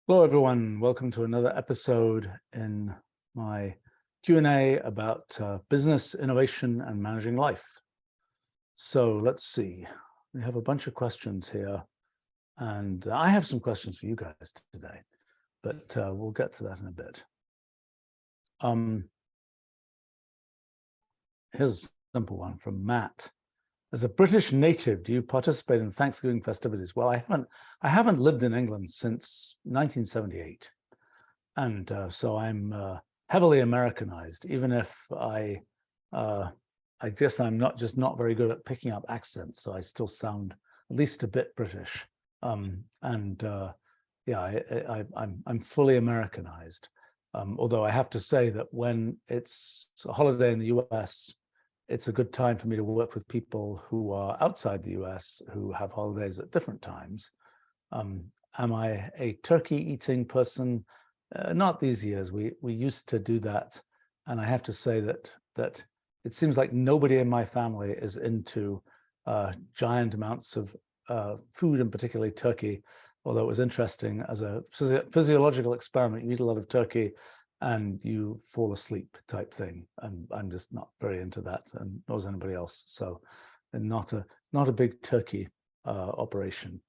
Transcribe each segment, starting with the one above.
Hello, everyone. Welcome to another episode in my Q&A about business, innovation, and managing life. So let's see. We have a bunch of questions here, and I have some questions for you guys today, but we'll get to that in a bit. Here's a simple one from Matt. As a British native, do you participate in Thanksgiving festivities? Well, I haven't lived in England since 1978. And so I'm heavily Americanized, even if I guess I'm not very good at picking up accents. So I still sound at least a bit British. Yeah, I'm fully Americanized. Although I have to say that when it's a holiday in the US, it's a good time for me to work with people who are outside the US who have holidays at different times. Am I a turkey-eating person? Not these years. We used to do that, and I have to say that it seems like nobody in my family is into giant amounts of food, and particularly turkey. Although it was interesting as a physiological experiment, you eat a lot of turkey and you fall asleep type thing, and I'm just not very into that, and nor is anybody else. So, and not a big turkey operation.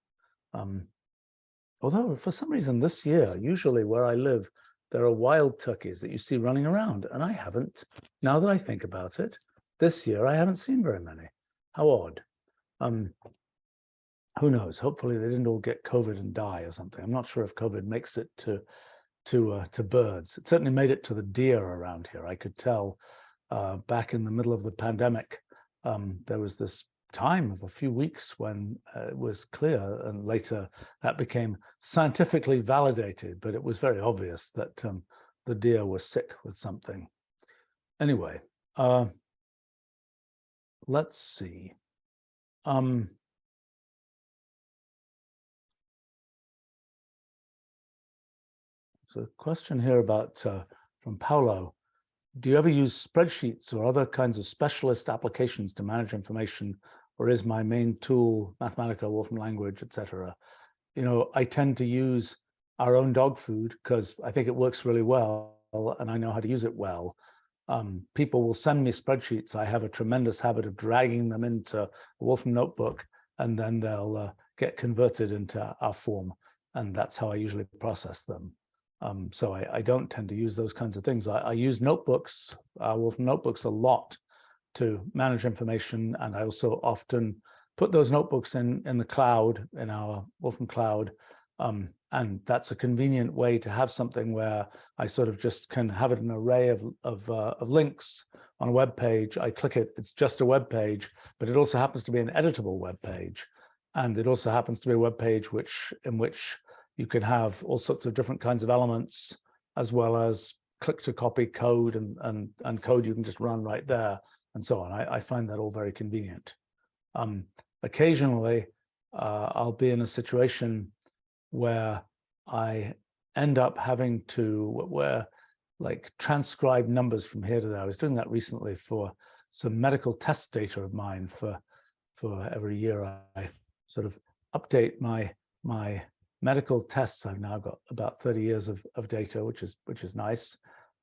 Although for some reason this year, usually where I live, there are wild turkeys that you see running around, and I haven't. Now that I think about it, this year I haven't seen very many. How odd. Who knows? Hopefully they didn't all get COVID and die or something. I'm not sure if COVID makes it to birds. It certainly made it to the deer around here. I could tell back in the middle of the pandemic, there was this time of a few weeks when it was clear, and later that became scientifically validated, but it was very obvious that the deer were sick with something. Anyway, let's see. So a question here about from Paolo. Do you ever use spreadsheets or other kinds of specialist applications to manage information, or is my main tool Mathematica, Wolfram language, etc.? You know, I tend to use our own dog food because I think it works really well and I know how to use it well. People will send me spreadsheets. I have a tremendous habit of dragging them into a Wolfram notebook, and then they'll get converted into our form, and that's how I usually process them. So I don't tend to use those kinds of things. I use notebooks, Wolfram notebooks, a lot to manage information, and I also often put those notebooks in the cloud, in our Wolfram cloud, and that's a convenient way to have something where I sort of just can have it an array of links on a web page. I click it, it's just a web page, but it also happens to be an editable web page, and it also happens to be a web page in which you can have all sorts of different kinds of elements, as well as click to copy code and code you can just run right there, and so on. I find that all very convenient. Occasionally, I'll be in a situation where I end up having to like transcribe numbers from here to there. I was doing that recently for some medical test data of mine. For every year, I sort of update my medical tests. I've now got about 30 years of data, which is nice,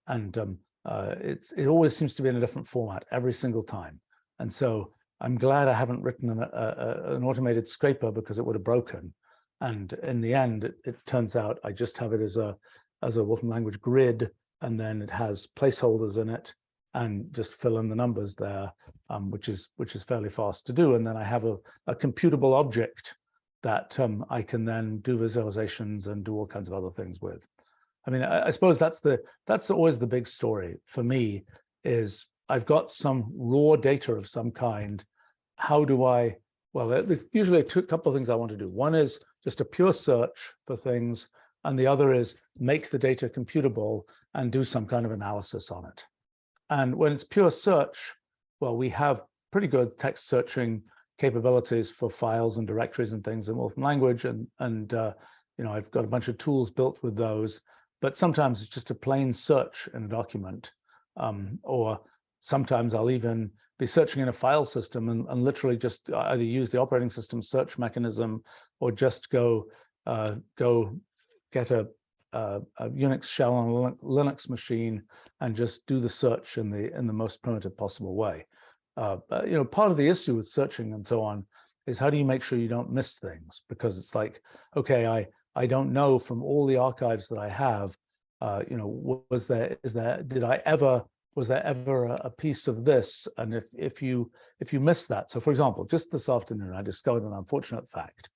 and it always seems to be in a different format every single time. And so I'm glad I haven't written an automated scraper, because it would have broken. And in the end, it turns out I just have it as a Wolfram language grid, and then it has placeholders in it, and just fill in the numbers there, which is fairly fast to do. And then I have a computable object that I can then do visualizations and do all kinds of other things with. I mean, I suppose that's always the big story for me, is I've got some raw data of some kind. How do I, well, usually a couple of things I want to do. One is just a pure search for things, and the other is make the data computable and do some kind of analysis on it. And when it's pure search, well, we have pretty good text searching capabilities for files and directories and things in Wolfram language, and you know, I've got a bunch of tools built with those. But sometimes it's just a plain search in a document, or sometimes I'll even be searching in a file system and literally just either use the operating system search mechanism, or just go get a a Unix shell on a Linux machine and just do the search in the most primitive possible way. Part of the issue with searching and so on is how do you make sure you don't miss things? Because it's like, okay, I don't know from all the archives that I have, was there ever a piece of this? And if you miss that, so for example, just this afternoon, I discovered an unfortunate fact.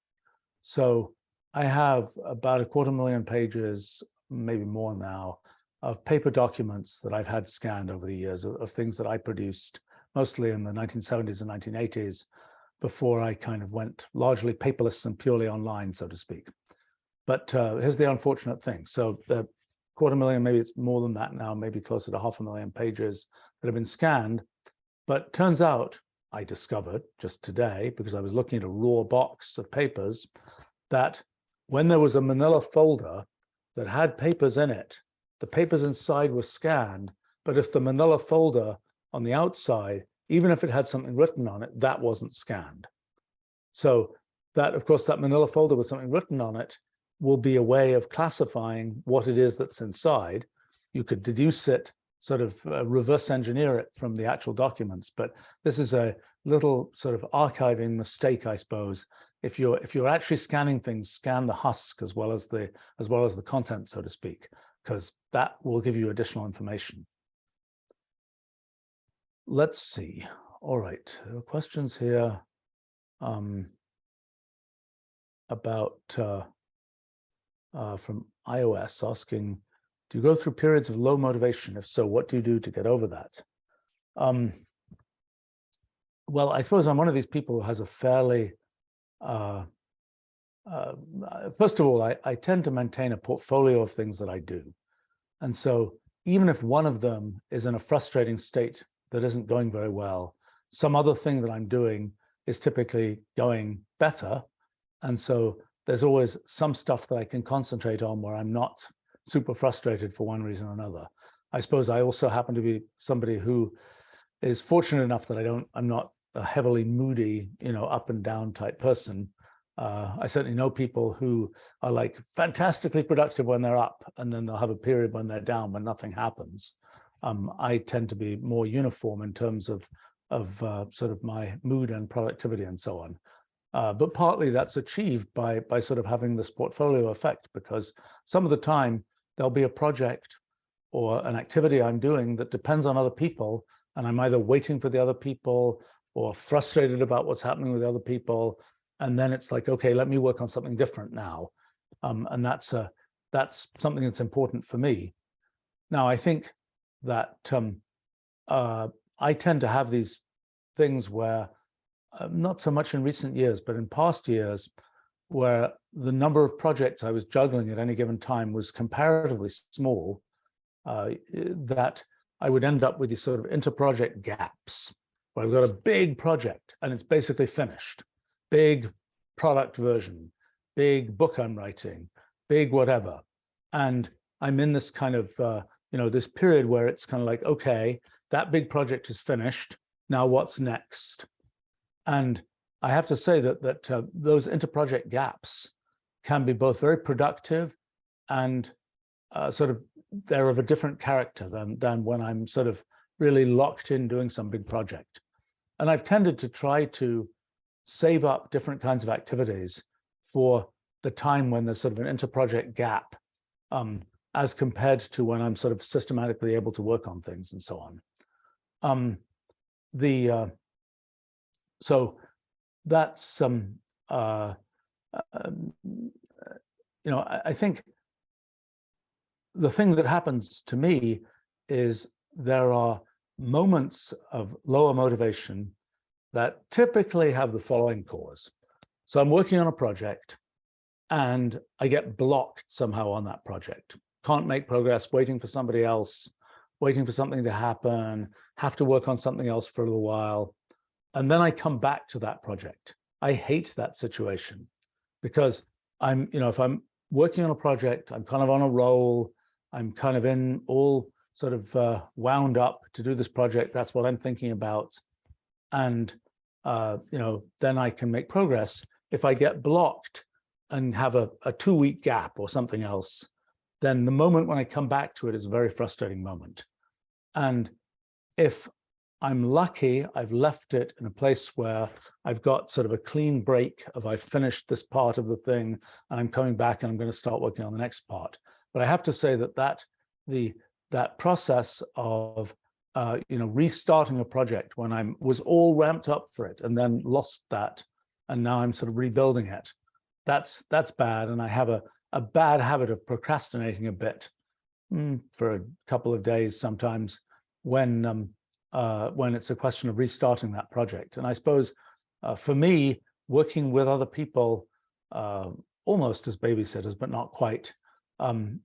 So I have about 250,000 pages, maybe more now, of paper documents that I've had scanned over the years of things that I produced, mostly in the 1970s and 1980s, before I kind of went largely paperless and purely online, so to speak. But here's the unfortunate thing. So the 250,000, maybe it's more than that now, maybe closer to 500,000 pages that have been scanned. But turns out, I discovered just today, because I was looking at a raw box of papers, that when there was a manila folder that had papers in it, the papers inside were scanned, but if the manila folder on the outside, even if it had something written on it, that wasn't scanned. So that, of course, that manila folder with something written on it will be a way of classifying what it is that's inside. You could deduce it, sort of reverse engineer it from the actual documents, but this is a little sort of archiving mistake, I suppose. If you're actually scanning things, scan the husk as well as the content, so to speak, because that will give you additional information. Let's see. All right, there are questions here about from iOS asking, do you go through periods of low motivation? If so, what do you do to get over that? Well, I suppose I'm one of these people who has a fairly, first of all, I tend to maintain a portfolio of things that I do. And so even if one of them is in a frustrating state that isn't going very well, some other thing that I'm doing is typically going better. And so there's always some stuff that I can concentrate on where I'm not super frustrated for one reason or another. I suppose I also happen to be somebody who is fortunate enough that I'm not a heavily moody, up and down type person. I certainly know people who are like fantastically productive when they're up, and then they'll have a period when they're down, when nothing happens. I tend to be more uniform in terms of sort of my mood and productivity and so on. But partly that's achieved by sort of having this portfolio effect, because some of the time there'll be a project or an activity I'm doing that depends on other people, and I'm either waiting for the other people or frustrated about what's happening with other people. And then it's like, okay, let me work on something different now. And that's something that's important for me. Now, I think that I tend to have these things where, not so much in recent years, but in past years, where the number of projects I was juggling at any given time was comparatively small, that I would end up with these sort of inter-project gaps, where I've got a big project and it's basically finished, big product version, big book I'm writing, big whatever. And I'm in this kind of, this period where it's kind of like, okay, that big project is finished. Now what's next? And I have to say that those inter-project gaps can be both very productive and sort of, they're of a different character than when I'm sort of really locked in doing some big project. And I've tended to try to save up different kinds of activities for the time when there's sort of an inter-project gap, as compared to when I'm sort of systematically able to work on things and so on. So that's I think the thing that happens to me is there are moments of lower motivation that typically have the following cause. So I'm working on a project and I get blocked somehow on that project. Can't make progress, waiting for somebody else, waiting for something to happen, have to work on something else for a little while. And then I come back to that project. I hate that situation because if I'm working on a project, I'm kind of on a roll, I'm kind of in all sort of wound up to do this project. That's what I'm thinking about. And, then I can make progress. If I get blocked and have a 2-week gap or something else, then the moment when I come back to it is a very frustrating moment. And if I'm lucky, I've left it in a place where I've got sort of a clean break of I've finished this part of the thing and I'm coming back and I'm going to start working on the next part. But I have to say that process of restarting a project when I was all ramped up for it and then lost that, and now I'm sort of rebuilding it, that's bad. And I have a bad habit of procrastinating a bit for a couple of days sometimes when it's a question of restarting that project. And I suppose for me, working with other people, almost as babysitters, but not quite,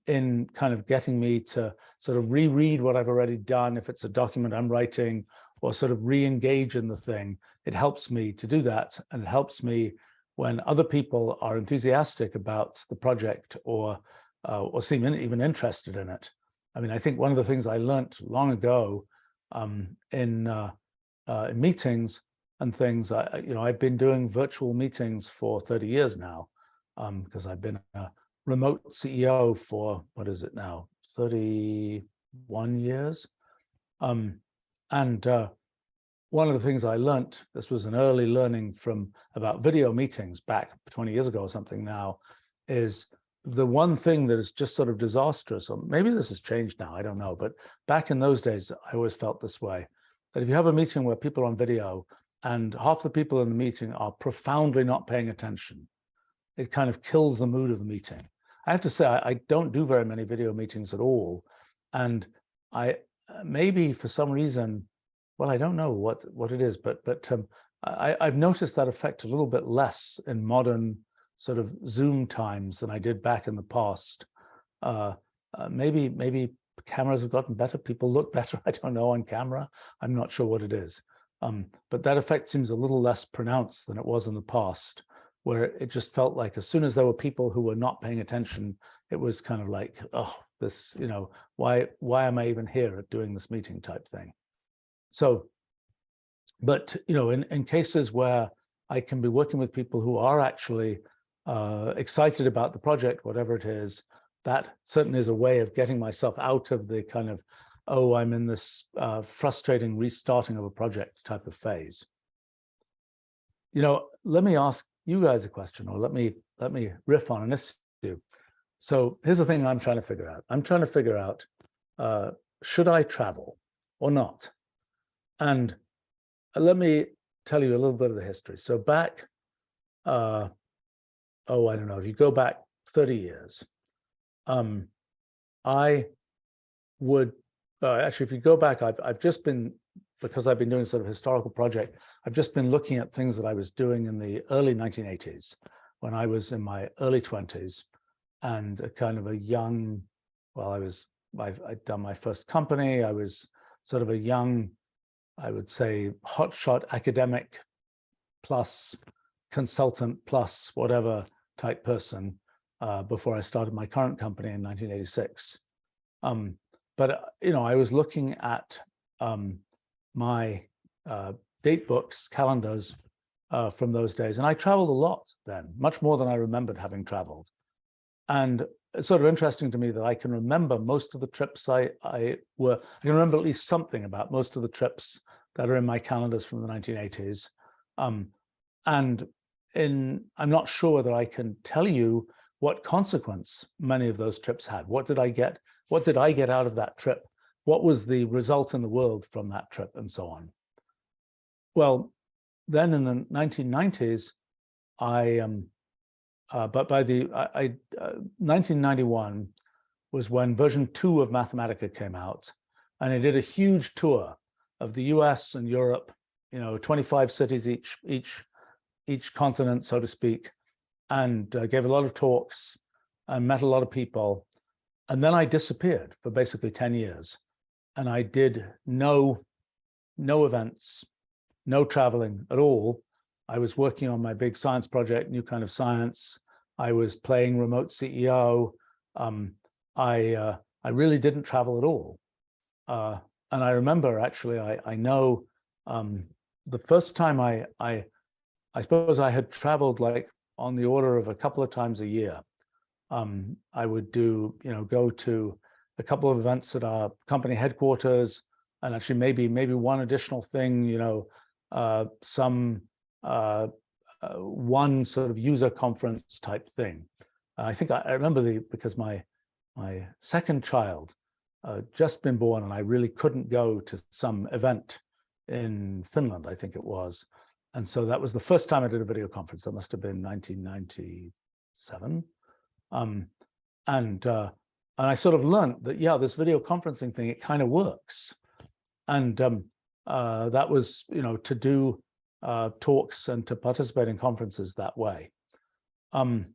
in kind of getting me to sort of reread what I've already done, if it's a document I'm writing, or sort of re-engage in the thing, it helps me to do that. And it helps me when other people are enthusiastic about the project or seem even interested in it. I mean, I think one of the things I learned long ago in meetings and things, I've been doing virtual meetings for 30 years now, because I've been a remote CEO for, what is it now, 31 years. One of the things I learned, this was an early learning from about video meetings back 20 years ago or something now, is the one thing that is just sort of disastrous, or maybe this has changed now, I don't know, but back in those days, I always felt this way, that if you have a meeting where people are on video and half the people in the meeting are profoundly not paying attention, it kind of kills the mood of the meeting. I have to say, I don't do very many video meetings at all. And I maybe for some reason, well, I don't know what it is, but I've noticed that effect a little bit less in modern sort of Zoom times than I did back in the past. Maybe cameras have gotten better. People look better. I don't know on camera. I'm not sure what it is. But that effect seems a little less pronounced than it was in the past, where it just felt like as soon as there were people who were not paying attention, it was kind of like, oh, this, why am I even here at doing this meeting type thing? So, but, in cases where I can be working with people who are actually excited about the project, whatever it is, that certainly is a way of getting myself out of the kind of, oh, I'm in this frustrating restarting of a project type of phase. Let me ask you guys a question, or let me riff on an issue. So here's the thing I'm trying to figure out. I'm trying to figure out, should I travel or not? And let me tell you a little bit of the history. So back, I don't know, if you go back 30 years, I would, actually, if you go back, I've just been, because I've been doing sort of historical project, I've just been looking at things that I was doing in the early 1980s, when I was in my early 20s and a kind of a young, well, I'd done my first company. I was sort of a young, I would say, hotshot academic plus consultant plus whatever type person before I started my current company in 1986. But I was looking at my date books, calendars from those days, and I traveled a lot then, much more than I remembered having traveled. And it's sort of interesting to me that I can remember most of the trips I can remember at least something about most of the trips that are in my calendars from the 1980s. And I'm not sure whether I can tell you what consequence many of those trips had. What did I get out of that trip? What was the result in the world from that trip, and so on? Well, then in the 1990s, but by 1991 was when version 2 of Mathematica came out, and it did a huge tour of the US and Europe, 25 cities each continent, so to speak, and gave a lot of talks and met a lot of people. And then I disappeared for basically 10 years. And I did no events, no traveling at all. I was working on my big science project, New Kind of Science. I was playing remote CEO. I really didn't travel at all. And I remember, actually, I know the first time I suppose I had traveled like on the order of a couple of times a year. I would do, go to a couple of events at our company headquarters, and actually maybe one additional thing, one sort of user conference type thing. I think I remember because my second child just been born, and I really couldn't go to some event in Finland, I think it was. And so that was the first time I did a video conference. That must have been 1997. And I sort of learned that, yeah, this video conferencing thing, it kind of works. And that was, to do talks and to participate in conferences that way. And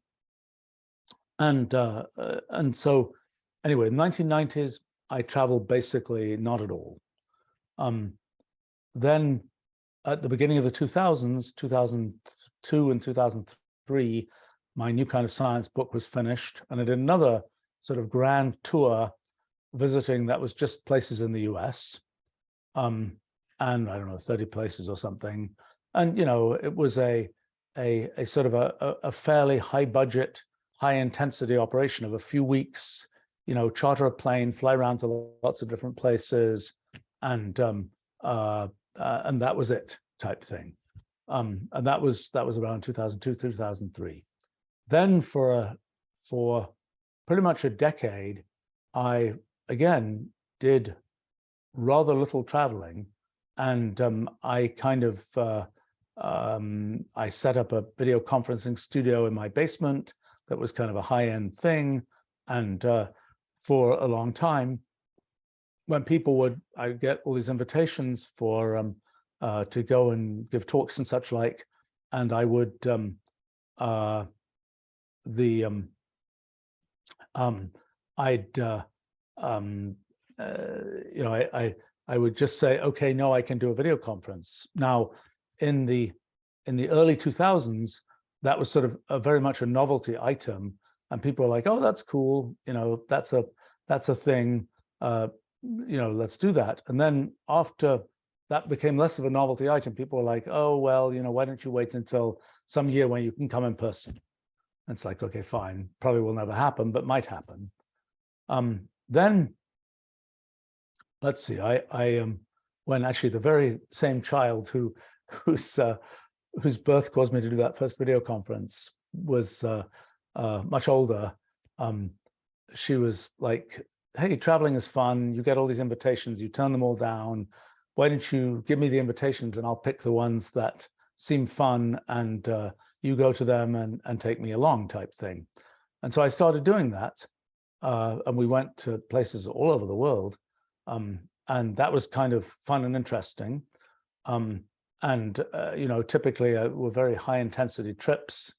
so anyway, in the 1990s, I traveled basically not at all. Then at the beginning of the 2000s, 2002 and 2003, my New Kind of Science book was finished, and I did another sort of grand tour visiting that was just places in the US, and I don't know, 30 places or something. And, it was a sort of a fairly high budget, high intensity operation of a few weeks, charter a plane, fly around to lots of different places, and that was it, type thing. And that was around 2002, 2003. Then for pretty much a decade, I again did rather little traveling, and I kind of I set up a video conferencing studio in my basement that was kind of a high-end thing, and for a long time, when people I'd get all these invitations for to go and give talks and such like, and I would I would just say, okay, no, I can do a video conference. Now, in the early 2000s, that was sort of very much a novelty item, and people were like, oh, that's cool, that's a thing, let's do that. And then after that became less of a novelty item, people were like, oh, well, why don't you wait until some year when you can come in person? And it's like, okay, fine, probably will never happen, but might happen. Then, let's see, when actually the very same child whose birth caused me to do that first video conference was much older, she was like, hey, traveling is fun. You get all these invitations, you turn them all down. Why don't you give me the invitations and I'll pick the ones that seem fun, and you go to them and take me along, type thing. And so I started doing that, and we went to places all over the world, and that was kind of fun and interesting. Typically were very high intensity trips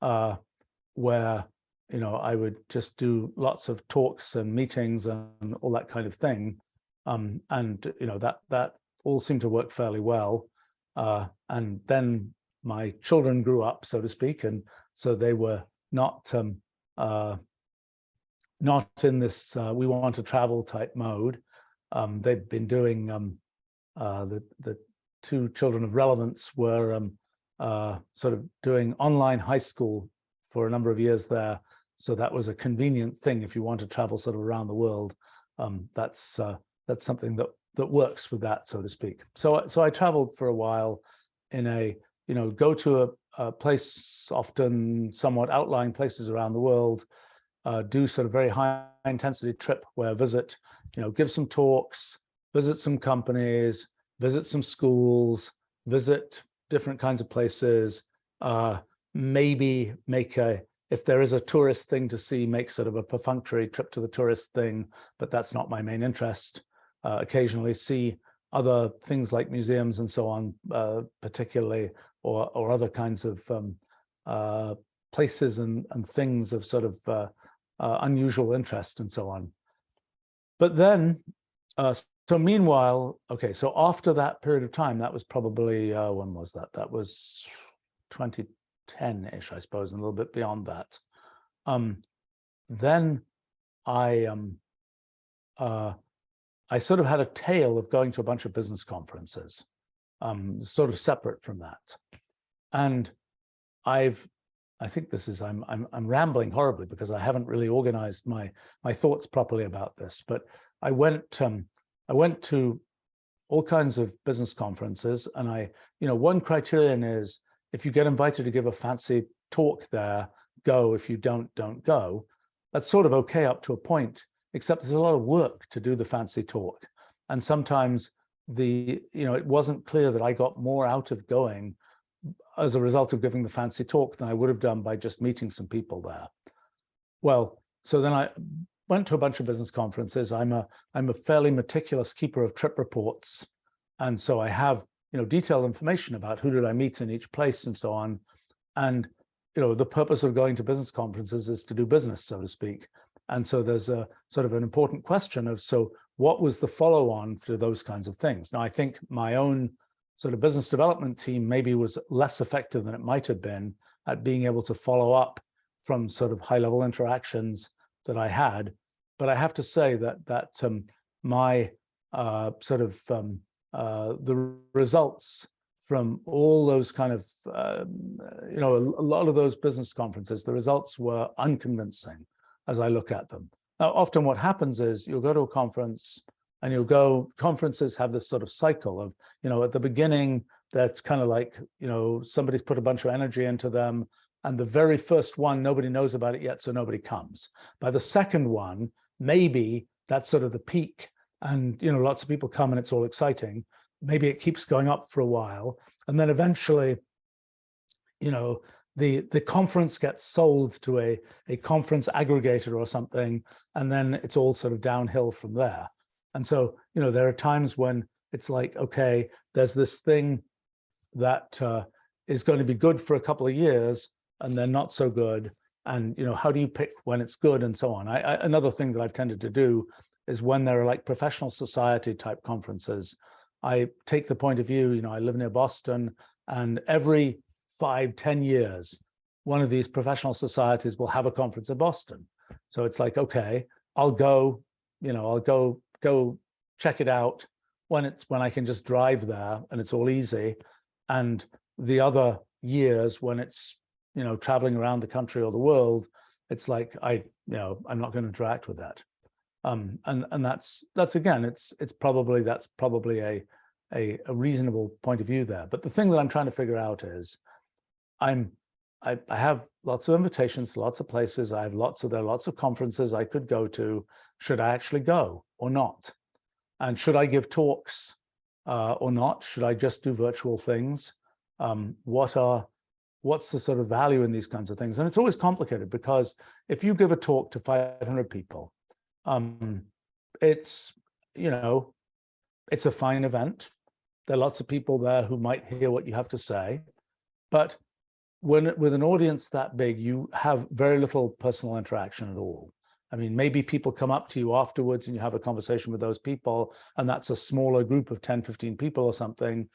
where I would just do lots of talks and meetings and all that kind of thing, that all seemed to work fairly well. And then my children grew up, so to speak, and so they were not in this we want to travel type mode. They'd been doing the two children of relevance were sort of doing online high school for a number of years there. So that was a convenient thing if you want to travel sort of around the world. That's something that works with that, so to speak. So I traveled for a while in a, go to a place, often somewhat outlying places around the world, do sort of very high intensity trip where visit, give some talks, visit some companies, visit some schools, visit different kinds of places, maybe make if there is a tourist thing to see, make sort of a perfunctory trip to the tourist thing, but that's not my main interest. Occasionally see other things like museums and so on, particularly, or other kinds of places and things of sort of unusual interest and so on. But then, so meanwhile, okay, so after that period of time, that was probably, when was that? That was 2010-ish, I suppose, and a little bit beyond that. Then I sort of had a tale of going to a bunch of business conferences, sort of separate from that. And I've I think this is, I'm rambling horribly because I haven't really organized my thoughts properly about this, but I went to all kinds of business conferences, and one criterion is if you get invited to give a fancy talk there, go. If you don't go. That's sort of okay up to a point, except there's a lot of work to do the fancy talk. And sometimes it wasn't clear that I got more out of going as a result of giving the fancy talk than I would have done by just meeting some people there. Well, so then I went to a bunch of business conferences. I'm a fairly meticulous keeper of trip reports. And so I have, detailed information about who did I meet in each place and so on. And, the purpose of going to business conferences is to do business, so to speak. And so there's a sort of an important question of, so what was the follow-on to those kinds of things? Now, I think my own sort of business development team maybe was less effective than it might have been at being able to follow up from sort of high-level interactions that I had. But I have to say that my the results from all those kind of, a lot of those business conferences, the results were unconvincing as I look at them. Now, often what happens is you'll go to a conference and conferences have this sort of cycle of, at the beginning, that's kind of like, somebody's put a bunch of energy into them. And the very first one, nobody knows about it yet, so nobody comes. By the second one, maybe that's sort of the peak. And, lots of people come and it's all exciting. Maybe it keeps going up for a while. And then eventually, the conference gets sold to a conference aggregator or something, and then it's all sort of downhill from there. And so, there are times when it's like, okay, there's this thing that is going to be good for a couple of years, and then not so good. And, how do you pick when it's good and so on? Another thing that I've tended to do is when there are like professional society type conferences, I take the point of view, I live near Boston, and every 5-10 years, one of these professional societies will have a conference in Boston. So it's like, okay, I'll go, I'll go check it out when I can just drive there and it's all easy. And the other years when it's, traveling around the country or the world, it's like, I'm not going to interact with that. And that's again, that's probably a reasonable point of view there. But the thing that I'm trying to figure out is I have lots of invitations to lots of places. There are lots of conferences I could go to. Should I actually go or not? And should I give talks or not? Should I just do virtual things? What's the sort of value in these kinds of things? And it's always complicated because if you give a talk to 500 people, it's a fine event. There are lots of people there who might hear what you have to say, but with an audience that big, you have very little personal interaction at all. I mean, maybe people come up to you afterwards and you have a conversation with those people, and that's a smaller group of 10, 15 people or something.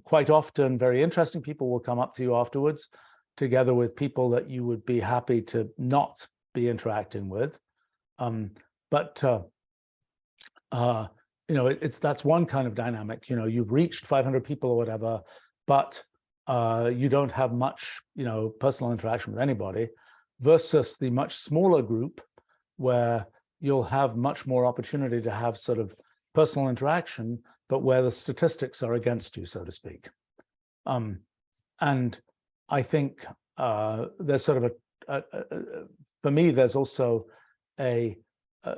Quite often very interesting people will come up to you afterwards, together with people that you would be happy to not be interacting with. That's one kind of dynamic. You've reached 500 people or whatever, but you don't have much, personal interaction with anybody, versus the much smaller group where you'll have much more opportunity to have sort of personal interaction, but where the statistics are against you, so to speak. And I think there's sort of for me, there's also a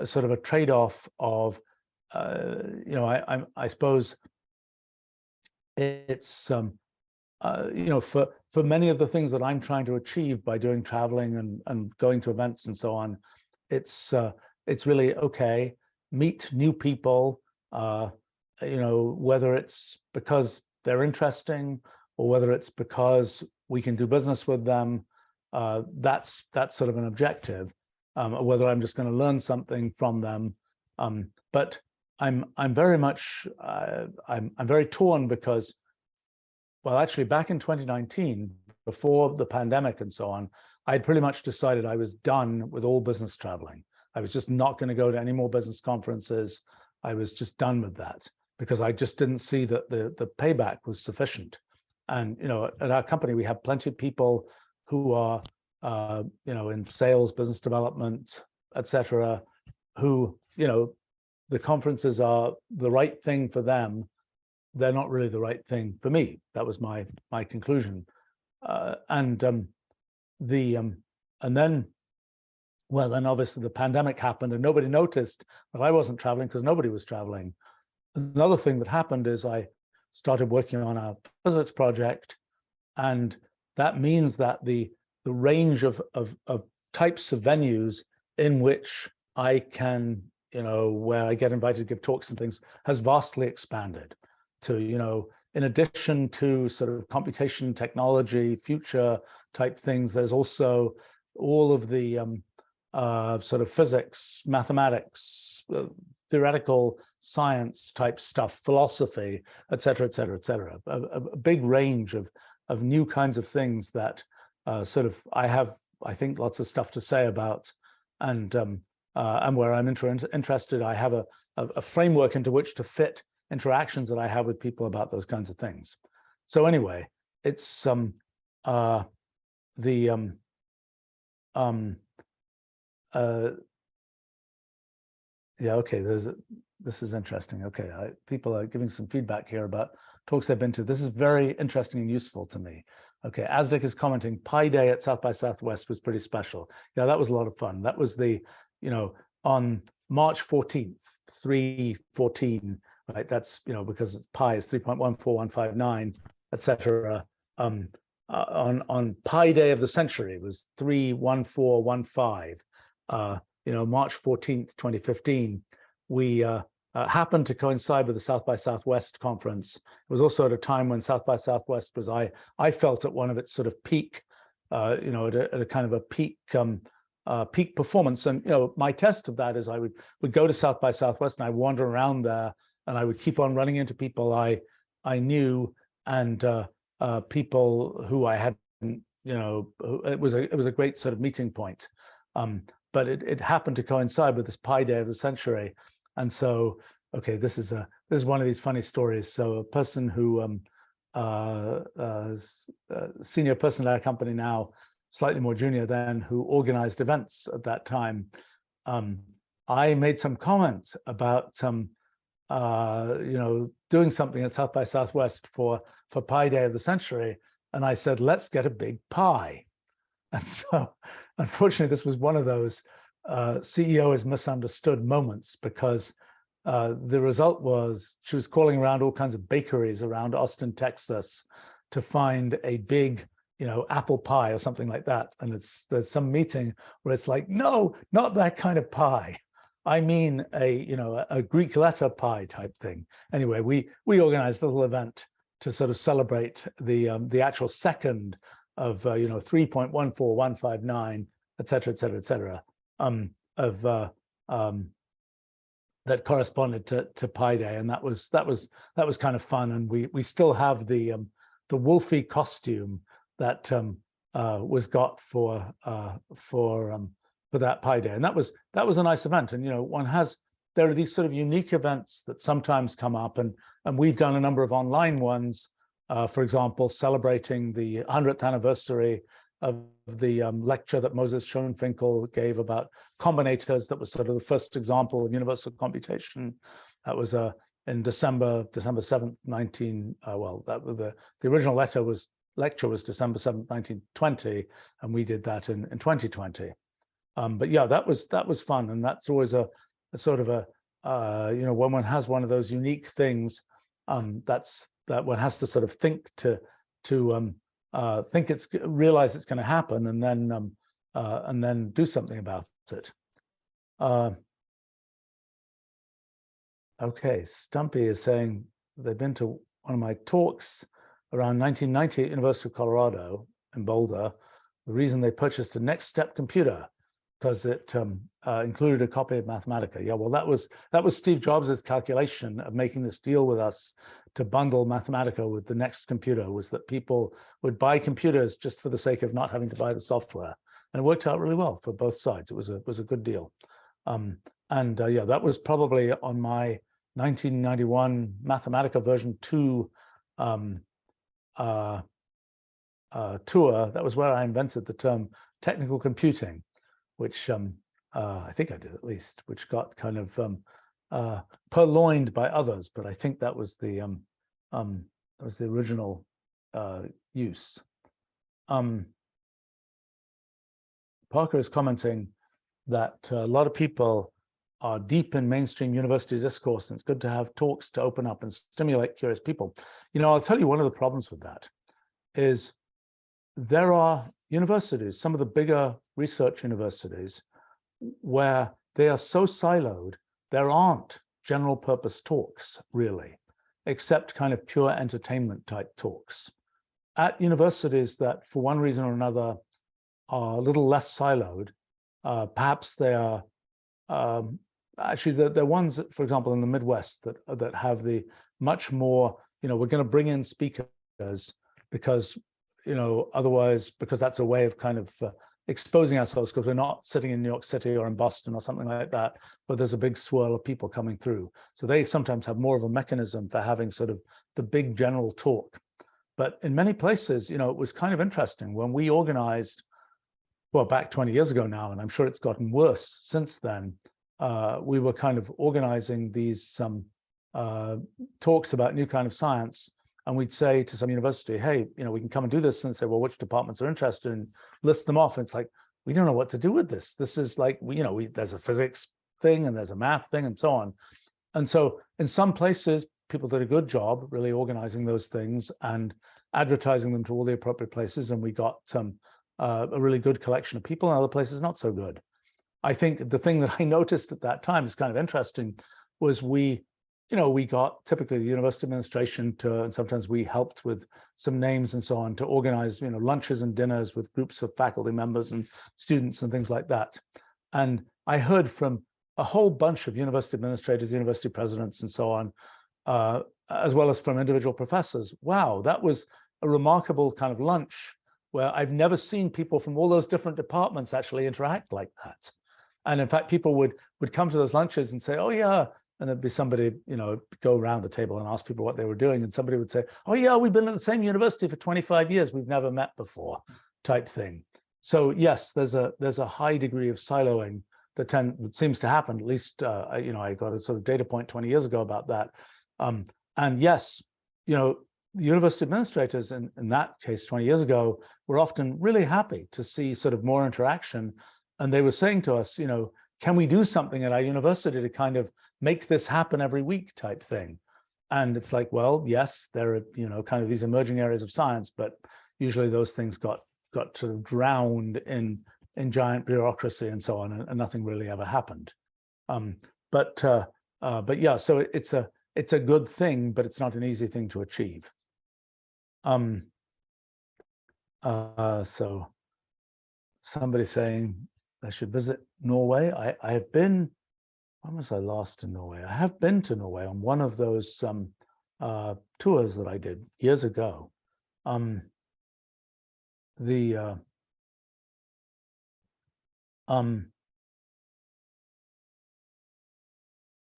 sort of a trade-off of, I suppose it's, for many of the things that I'm trying to achieve by doing traveling and going to events and so on, it's really, okay, meet new people, whether it's because they're interesting or whether it's because we can do business with them. That's sort of an objective, whether I'm just going to learn something from them. But I'm very much, I'm very torn because, well, actually back in 2019, before the pandemic and so on, I had pretty much decided I was done with all business traveling. I was just not going to go to any more business conferences. I was just done with that because I just didn't see that the payback was sufficient. And at our company, we have plenty of people who are in sales, business development, etc., who the conferences are the right thing for them. They're not really the right thing for me. That was my conclusion. And then obviously the pandemic happened, and nobody noticed that I wasn't traveling because nobody was traveling. Another thing that happened is I started working on a physics project, and that means that the range of types of venues in which I can, where I get invited to give talks and things, has vastly expanded to, in addition to sort of computation, technology, future type things, there's also all of the sort of physics, mathematics, theoretical science type stuff, philosophy, et cetera, et cetera, et cetera. A big range of new kinds of things that sort of I think lots of stuff to say about, and where I'm interested, I have a framework into which to fit interactions that I have with people about those kinds of things. So anyway, it's yeah, okay, this is interesting. Okay, people are giving some feedback here about talks they've been to. This is very interesting and useful to me. Okay, Azdic is commenting, Pi Day at South by Southwest was pretty special. Yeah, that was a lot of fun. That was on March 14th, 314, right? That's, because pi is 3.14159, etc. On Pi Day of the century was 31415. March 14th, 2015, we happened to coincide with the South by Southwest conference. It was also at a time when South by Southwest was, I felt, at one of its sort of peak, at a kind of a peak peak performance. And my test of that is I would go to South by Southwest and I wander around there, and I would keep on running into people I knew, and people who I hadn't, it was a great sort of meeting point. But it happened to coincide with this Pi Day of the century, and so okay, this is one of these funny stories. So a person who senior person at our company now, slightly more junior then, who organized events at that time, I made some comment about doing something at South by Southwest for Pi Day of the century, and I said, let's get a big pie. And so unfortunately, this was one of those CEO is misunderstood moments, because the result was she was calling around all kinds of bakeries around Austin, Texas, to find a big, apple pie or something like that. And there's some meeting where it's like, no, not that kind of pie. I mean a Greek letter pie type thing. Anyway, we organized a little event to sort of celebrate the actual second of 3.14159, et cetera, et cetera, et cetera, that corresponded to Pi Day, and that was kind of fun. And we still have the Wolfie costume that was got for that Pi Day, and that was a nice event. And there are these sort of unique events that sometimes come up, and we've done a number of online ones. For example, celebrating the 100th anniversary of the lecture that Moses Schoenfinkel gave about combinators. That was sort of the first example of universal computation. That was in December 7th, the original lecture was December 7th, 1920, and we did that in 2020. But yeah, that was fun, and that's always a sort of a when one has one of those unique things, that one has to sort of think realize it's going to happen, and then do something about it. Okay, Stumpy is saying they've been to one of my talks around 1990 at University of Colorado in Boulder. The reason they purchased a NeXTSTEP computer, because it included a copy of Mathematica. Yeah, well, that was Steve Jobs' calculation of making this deal with us to bundle Mathematica with the next computer, was that people would buy computers just for the sake of not having to buy the software. And it worked out really well for both sides. It was a good deal. Yeah, that was probably on my 1991 Mathematica version 2 tour, that was where I invented the term technical computing, which I think I did at least, which got kind of purloined by others, but I think that was the original use. Parker is commenting that a lot of people are deep in mainstream university discourse, and it's good to have talks to open up and stimulate curious people. You know, I'll tell you one of the problems with that is there are universities, some of the bigger research universities, where they are so siloed, there aren't general purpose talks really, except kind of pure entertainment type talks. At universities that for one reason or another are a little less siloed, perhaps they are, actually they're ones that, for example, in the Midwest that have the much more, you know, we're going to bring in speakers because, you know, otherwise, because that's a way of kind of exposing ourselves, because we're not sitting in New York City or in Boston or something like that, but there's a big swirl of people coming through. So they sometimes have more of a mechanism for having sort of the big general talk. But in many places, you know, it was kind of interesting when we organized, well, back 20 years ago now, and I'm sure it's gotten worse since then, we were kind of organizing these talks about new kind of science, and we'd say to some university, hey, you know, we can come and do this, and say, well, which departments are interested, and list them off. And it's like, we don't know what to do with this. This is like, you know, there's a physics thing and there's a math thing and so on. And so in some places, people did a good job really organizing those things and advertising them to all the appropriate places, and we got a really good collection of people. In other places, not so good. I think the thing that I noticed at that time is kind of interesting was we got typically the university administration to, and sometimes we helped with some names and so on, to organize, you know, lunches and dinners with groups of faculty members and students and things like that. And I heard from a whole bunch of university administrators, university presidents and so on, as well as from individual professors. Wow, that was a remarkable kind of lunch where I've never seen people from all those different departments actually interact like that. And in fact, people would come to those lunches and say, oh yeah, and there'd be somebody, you know, go around the table and ask people what they were doing. And somebody would say, oh yeah, we've been at the same university for 25 years. We've never met before, type thing. So yes, there's a high degree of siloing that seems to happen. At least, you know, I got a sort of data point 20 years ago about that. And yes, you know, the university administrators in that case 20 years ago were often really happy to see sort of more interaction. And they were saying to us, you know, can we do something at our university to kind of make this happen every week type thing? And it's like, well, yes, there are, you know, kind of these emerging areas of science, but usually those things got sort of drowned in giant bureaucracy and so on, and nothing really ever happened. But yeah, so it's a good thing, but it's not an easy thing to achieve. So somebody saying I should visit Norway. I have been, when was I last in Norway? I have been to Norway on one of those tours that I did years ago.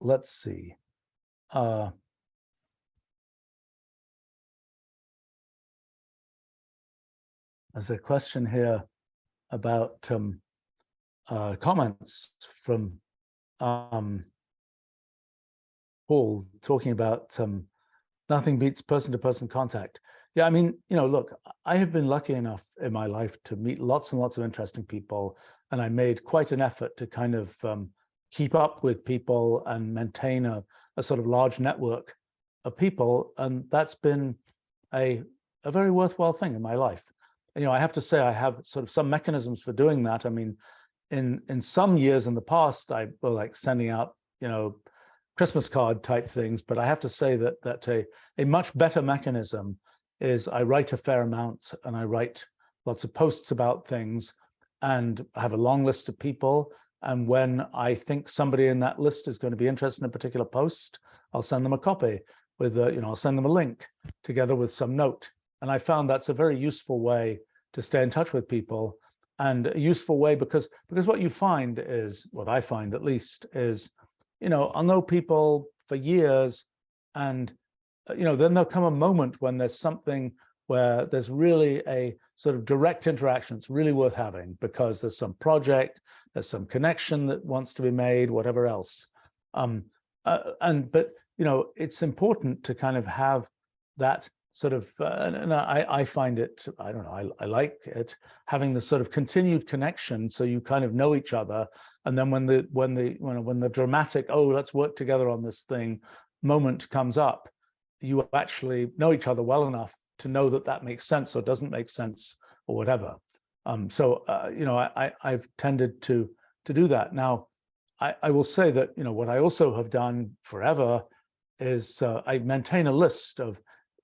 Let's see. There's a question here about comments from Paul talking about nothing beats person-to-person contact. Yeah, I mean, you know, look, I have been lucky enough in my life to meet lots and lots of interesting people, and I made quite an effort to kind of keep up with people and maintain a sort of large network of people, and that's been a very worthwhile thing in my life. You know, I have to say I have sort of some mechanisms for doing that. I mean, in some years in the past, I was like sending out, you know, Christmas card type things, but I have to say that a much better mechanism is I write a fair amount, and I write lots of posts about things, and I have a long list of people. And when I think somebody in that list is going to be interested in a particular post, I'll send them a copy with, you know, I'll send them a link together with some note. And I found that's a very useful way to stay in touch with people, and a useful way because what you find is, what I find at least, is, you know, I'll know people for years, and you know, then there'll come a moment when there's something where there's really a sort of direct interaction. It's really worth having because there's some project, there's some connection that wants to be made, whatever else. But you know, it's important to kind of have that sort of, and I find it, I don't know, I like it, having the sort of continued connection, so you kind of know each other, and then when the dramatic, oh, let's work together on this thing moment comes up, you actually know each other well enough to know that that makes sense or doesn't make sense or whatever. You know, I've tended to do that. Now, I will say that, you know, what I also have done forever is I maintain a list of,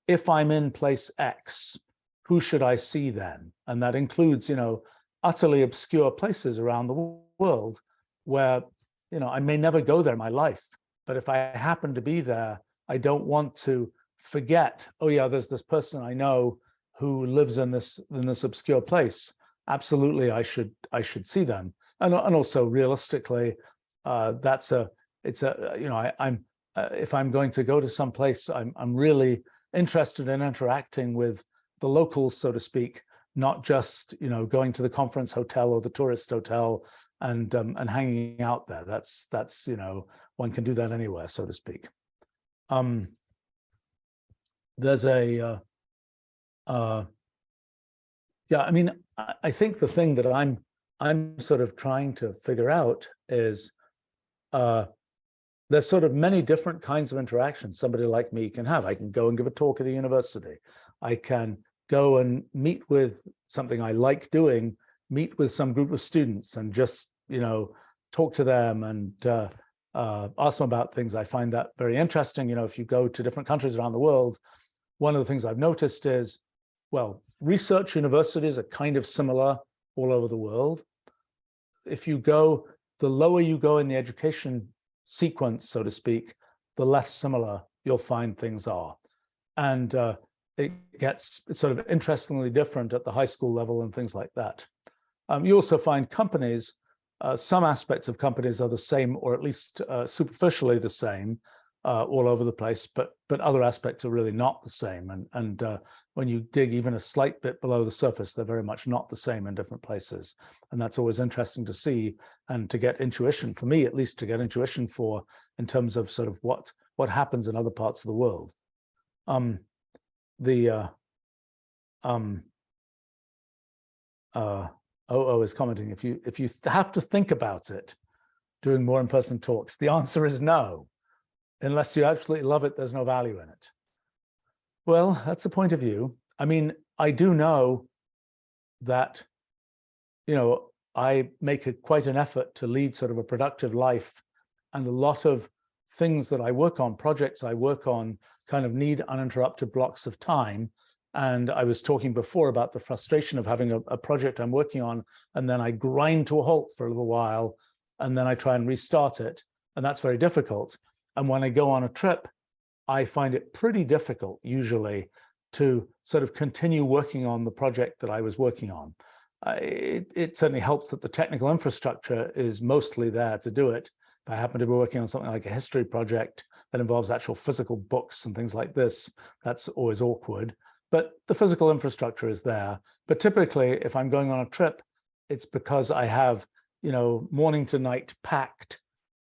if I'm in place X, who should I see then? And that includes, you know, utterly obscure places around the world where, you know, I may never go there in my life, but if I happen to be there, I don't want to forget, oh yeah, there's this person I know who lives in this obscure place. Absolutely, I should see them. And also realistically, it's a you know, I'm if I'm going to go to some place, I'm really interested in interacting with the locals, so to speak, not just, you know, going to the conference hotel or the tourist hotel and hanging out there. That's you know, one can do that anywhere, so to speak. There's a yeah, I mean, I think the thing that I'm sort of trying to figure out is there's sort of many different kinds of interactions somebody like me can have. I can go and give a talk at a university. I can go and meet with something I like doing, meet with some group of students and just, you know, talk to them and ask them about things. I find that very interesting. You know, if you go to different countries around the world, one of the things I've noticed is, well, research universities are kind of similar all over the world. If you go, the lower you go in the education sequence, so to speak, the less similar you'll find things are. And it's sort of interestingly different at the high school level and things like that. You also find companies, some aspects of companies are the same, or at least superficially the same all over the place, but other aspects are really not the same. And when you dig even a slight bit below the surface, they're very much not the same in different places. And that's always interesting to see and to get intuition, for me at least, to get intuition for, in terms of sort of what happens in other parts of the world. OO is commenting, if you have to think about it, doing more in-person talks, the answer is no. Unless you absolutely love it, there's no value in it. Well, that's a point of view. I mean, I do know that, you know, I make quite an effort to lead sort of a productive life, and a lot of things that I work on, projects I work on, kind of need uninterrupted blocks of time. And I was talking before about the frustration of having a project I'm working on, and then I grind to a halt for a little while, and then I try and restart it. And that's very difficult. And when I go on a trip, I find it pretty difficult usually to sort of continue working on the project that I was working on. It certainly helps that the technical infrastructure is mostly there to do it. If I happen to be working on something like a history project that involves actual physical books and things like this, that's always awkward. But the physical infrastructure is there. But typically, if I'm going on a trip, it's because I have, you know, morning to night packed,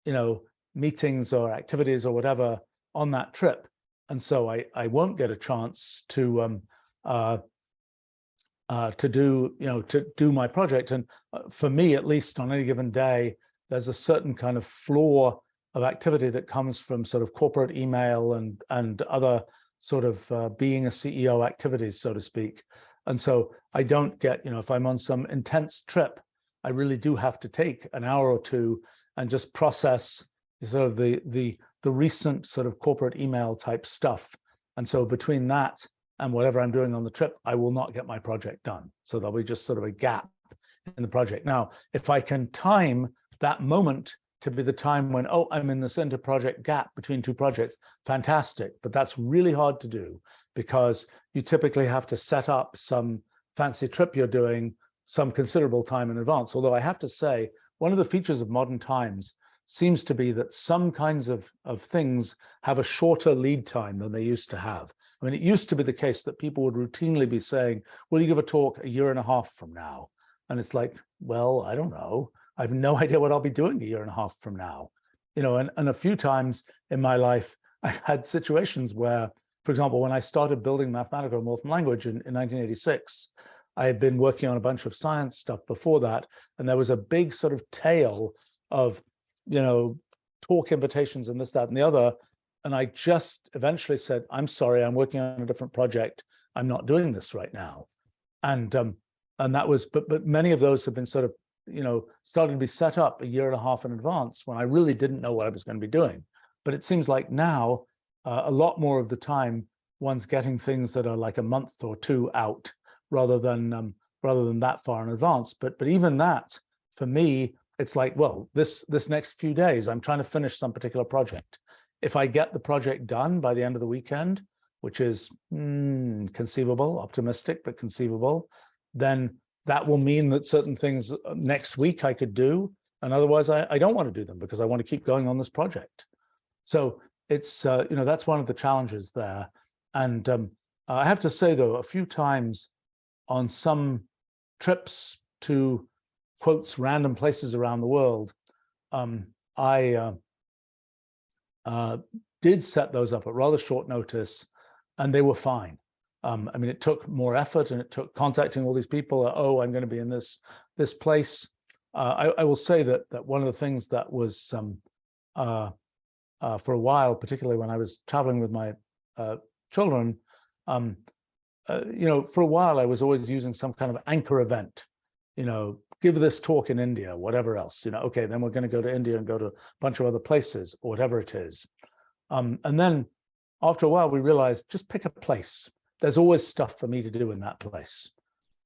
you know, meetings or activities or whatever on that trip. And so I won't get a chance to do my project. And for me, at least on any given day, there's a certain kind of floor of activity that comes from sort of corporate email and other sort of being a CEO activities, so to speak. And so I don't get, you know, if I'm on some intense trip, I really do have to take an hour or two and just process sort of the recent sort of corporate email type stuff. And so between that and whatever I'm doing on the trip, I will not get my project done. So there'll be just sort of a gap in the project. Now, if I can time that moment to be the time when, oh, I'm in this inter-project gap between two projects, fantastic. But that's really hard to do because you typically have to set up some fancy trip you're doing some considerable time in advance. Although I have to say, one of the features of modern times, seems to be that some kinds of things have a shorter lead time than they used to have. I mean, it used to be the case that people would routinely be saying, will you give a talk a year and a half from now? And it's like, well, I don't know. I have no idea what I'll be doing a year and a half from now. You know, and a few times in my life, I've had situations where, for example, when I started building Mathematica and Wolfram language in 1986, I had been working on a bunch of science stuff before that, and there was a big sort of tail of, you know, talk invitations and this, that, and the other. And I just eventually said, I'm sorry, I'm working on a different project. I'm not doing this right now. And that was, but many of those have been sort of, you know, started to be set up a year and a half in advance when I really didn't know what I was going to be doing. But it seems like now, a lot more of the time, one's getting things that are like a month or two out rather than that far in advance. But even that, for me, it's like, well, this next few days, I'm trying to finish some particular project. If I get the project done by the end of the weekend, which is conceivable, optimistic, but conceivable, then that will mean that certain things next week I could do, and otherwise I don't want to do them because I want to keep going on this project. So it's, you know, that's one of the challenges there. And I have to say, though, a few times on some trips to, quotes, random places around the world, I did set those up at rather short notice, and they were fine. I mean, it took more effort, and it took contacting all these people. Oh, I'm going to be in this place. I will say that one of the things that was for a while, particularly when I was traveling with my children, you know, for a while I was always using some kind of anchor event. You know, give this talk in India, whatever else. You know, okay, then we're going to go to India and go to a bunch of other places, or whatever it is. And then after a while, we realized just pick a place. There's always stuff for me to do in that place,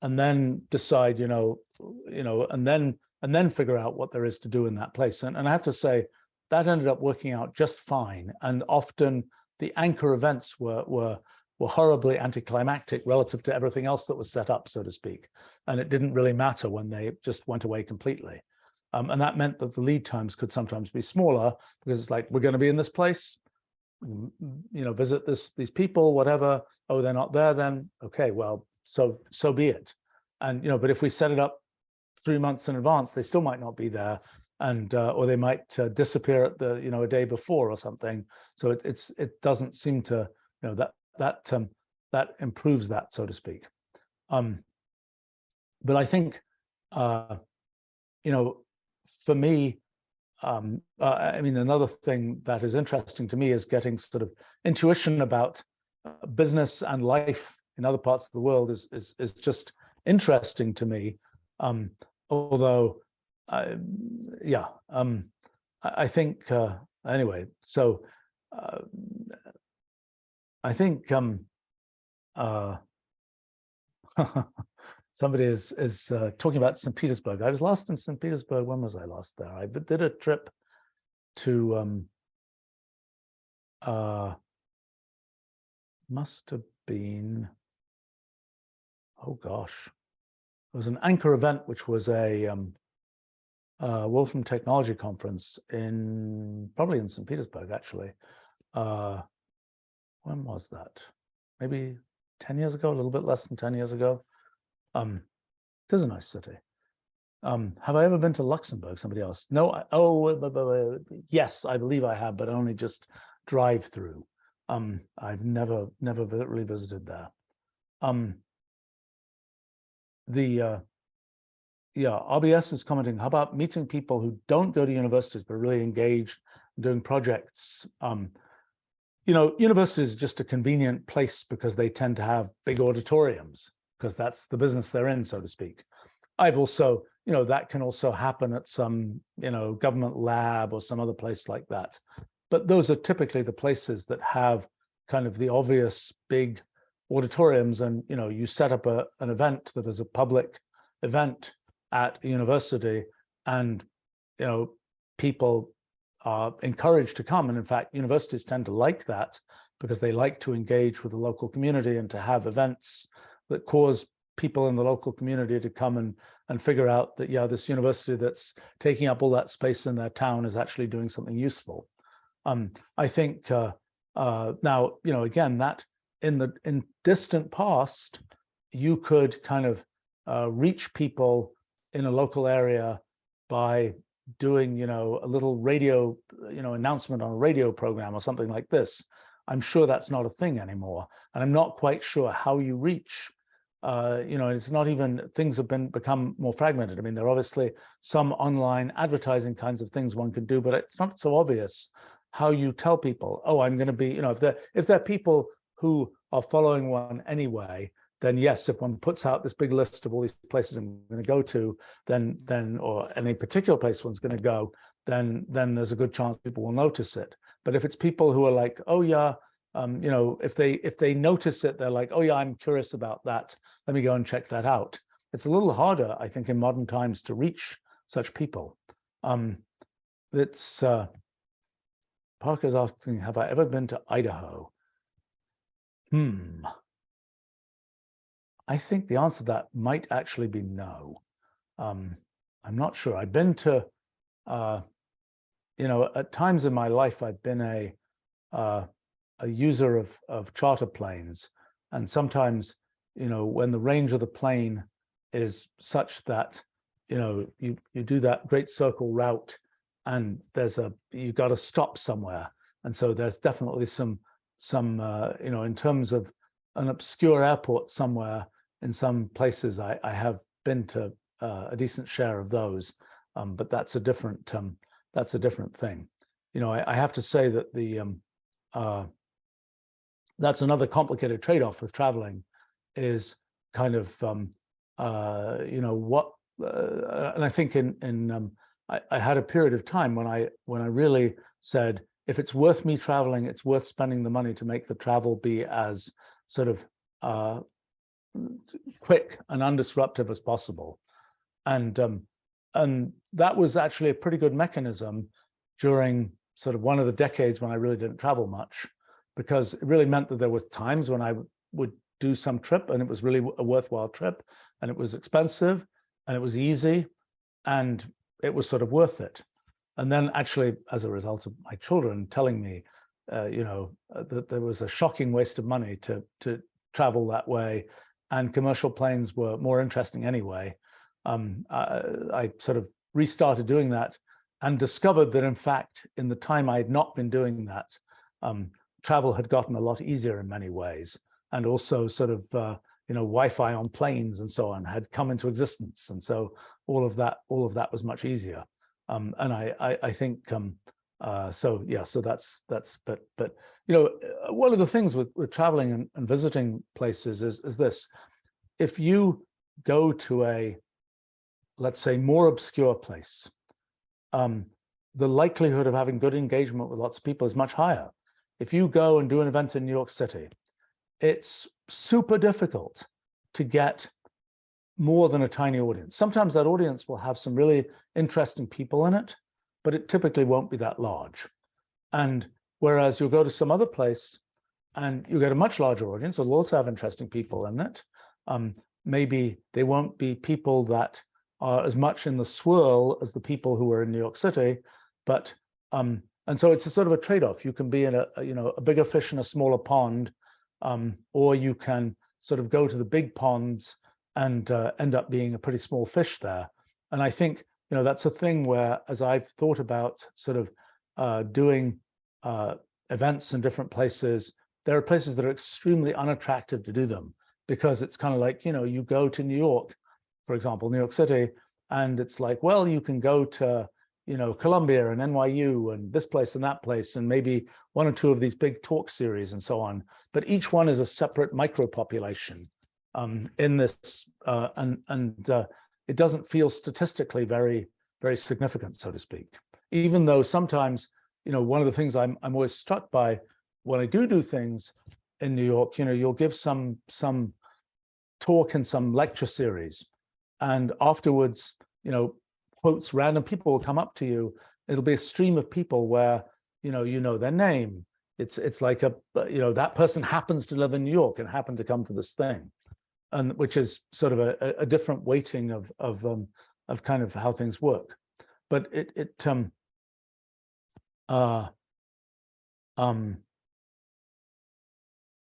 and then decide, you know, and then figure out what there is to do in that place. And I have to say that ended up working out just fine. And often the anchor events were horribly anticlimactic relative to everything else that was set up, so to speak. And it didn't really matter when they just went away completely. And that meant that the lead times could sometimes be smaller, because it's like, we're going to be in this place, you know, visit these people, whatever. Oh, they're not there then. Okay, well, so be it. And, you know, but if we set it up 3 months in advance, they still might not be there. And or they might disappear at the, you know, a day before or something. So it doesn't seem to, you know, that improves that, so to speak. But I think, you know, for me, I mean, another thing that is interesting to me is getting sort of intuition about business and life in other parts of the world is just interesting to me. Although, yeah, I think anyway. So I think somebody is talking about St. Petersburg. I was last in St. Petersburg. When was I last there? I did a trip to must have been, oh gosh, it was an anchor event, which was a Wolfram technology conference probably in St. Petersburg, actually. When was that? Maybe 10 years ago, a little bit less than 10 years ago. It is a nice city. Have I ever been to Luxembourg? Somebody else? No. Yes, I believe I have, but only just drive through. I've never really visited there. Yeah, RBS is commenting, how about meeting people who don't go to universities but are really engaged in doing projects? You know, universities is just a convenient place because they tend to have big auditoriums, because that's the business they're in, so to speak. I've also, you know, that can also happen at some, you know, government lab or some other place like that. But those are typically the places that have kind of the obvious big auditoriums, and, you know, you set up an event that is a public event at a university, and, you know, people are encouraged to come. And in fact, universities tend to like that because they like to engage with the local community and to have events that cause people in the local community to come and figure out that, yeah, this university that's taking up all that space in their town is actually doing something useful. I think now, again, that in distant past, you could kind of reach people in a local area by doing, a little radio, announcement on a radio program or something like this. I'm sure that's not a thing anymore. And I'm not quite sure how you reach, it's not even, things have become more fragmented. I mean, there are obviously some online advertising kinds of things one can do, but it's not so obvious how you tell people, oh, I'm going to be, if they're people who are following one anyway, then yes, if one puts out this big list of all these places I'm going to go to, then or any particular place one's going to go, then there's a good chance people will notice it. But if it's people who are like, oh yeah, if they notice it, they're like, oh yeah, I'm curious about that. Let me go and check that out. It's a little harder, I think, in modern times to reach such people. Parker's asking, have I ever been to Idaho? I think the answer to that might actually be no. I'm not sure. I've been to, at times in my life, I've been a user of charter planes. And sometimes, when the range of the plane is such that, you do that great circle route and you got to stop somewhere. And so there's definitely some in terms of an obscure airport somewhere, in some places I have been to a decent share of those, but that's a different thing. I have to say that that's another complicated trade-off with traveling, is kind of what, and I think I had a period of time when I really said, if it's worth me traveling, it's worth spending the money to make the travel be as sort of quick and undisruptive as possible. And that was actually a pretty good mechanism during sort of one of the decades when I really didn't travel much, because it really meant that there were times when I would do some trip and it was really a worthwhile trip, and it was expensive and it was easy and it was sort of worth it. And then actually, as a result of my children telling me, that there was a shocking waste of money to travel that way, and commercial planes were more interesting anyway, I sort of restarted doing that and discovered that, in fact, in the time I had not been doing that, travel had gotten a lot easier in many ways. And also sort of, Wi-Fi on planes and so on had come into existence. And so all of that was much easier. And I think, so that's, but one of the things with traveling and visiting places is this: if you go to a, let's say, more obscure place, the likelihood of having good engagement with lots of people is much higher. If you go and do an event in New York City, it's super difficult to get more than a tiny audience. Sometimes that audience will have some really interesting people in it, but it typically won't be that large. And whereas you'll go to some other place and you get a much larger audience, it'll also have interesting people in it. Maybe they won't be people that are as much in the swirl as the people who are in New York City, but and so it's a sort of a trade-off. You can be in a bigger fish in a smaller pond, or you can sort of go to the big ponds and end up being a pretty small fish there. And I think that's a thing where, as I've thought about sort of doing events in different places, there are places that are extremely unattractive to do them, because it's kind of like, you go to New York, for example, New York City, and it's like, well, you can go to, Columbia and NYU and this place and that place, and maybe one or two of these big talk series and so on. But each one is a separate micro population in this, and it doesn't feel statistically very, very significant, so to speak. Even though sometimes, one of the things I'm always struck by when I do things in New York, you'll give some talk in some lecture series, and afterwards, quotes, random people will come up to you. It'll be a stream of people where, their name. It's like that person happens to live in New York and happened to come to this thing. and which is sort of a different weighting of kind of how things work. But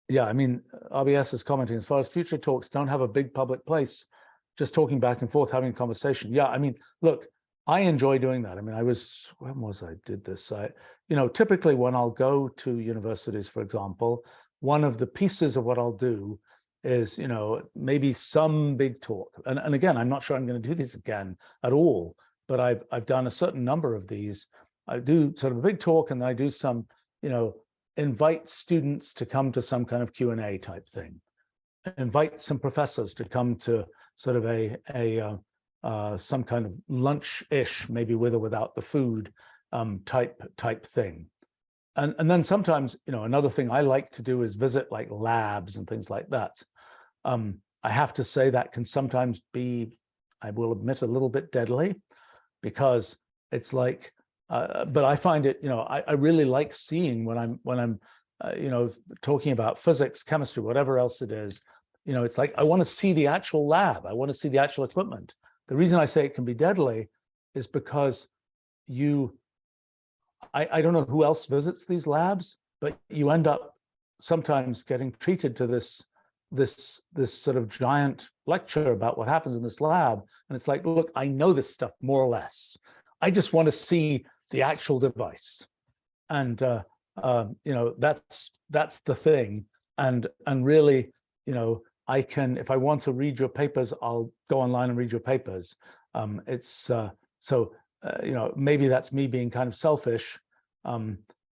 yeah, I mean, RBS is commenting, as far as future talks don't have a big public place, just talking back and forth, having a conversation. Yeah, I mean, look, I enjoy doing that. I mean, when was I did this? Typically when I'll go to universities, for example, one of the pieces of what I'll do is, maybe some big talk. And again, I'm not sure I'm going to do these again at all, but I've done a certain number of these. I do sort of a big talk, and then I do some, invite students to come to some kind of Q&A type thing. Invite some professors to come to sort of some kind of lunch-ish, maybe with or without the food type thing. And then sometimes, another thing I like to do is visit like labs and things like that. I have to say that can sometimes be, I will admit, a little bit deadly, because it's like, but I find it, I really like seeing when I'm talking about physics, chemistry, whatever else it is, it's like, I want to see the actual lab. I want to see the actual equipment. The reason I say it can be deadly is because I don't know who else visits these labs, but you end up sometimes getting treated to this sort of giant lecture about what happens in this lab. And it's like, look, I know this stuff more or less. I just want to see the actual device. And, that's the thing. And really, I can, if I want to read your papers, I'll go online and read your papers. Maybe that's me being kind of selfish.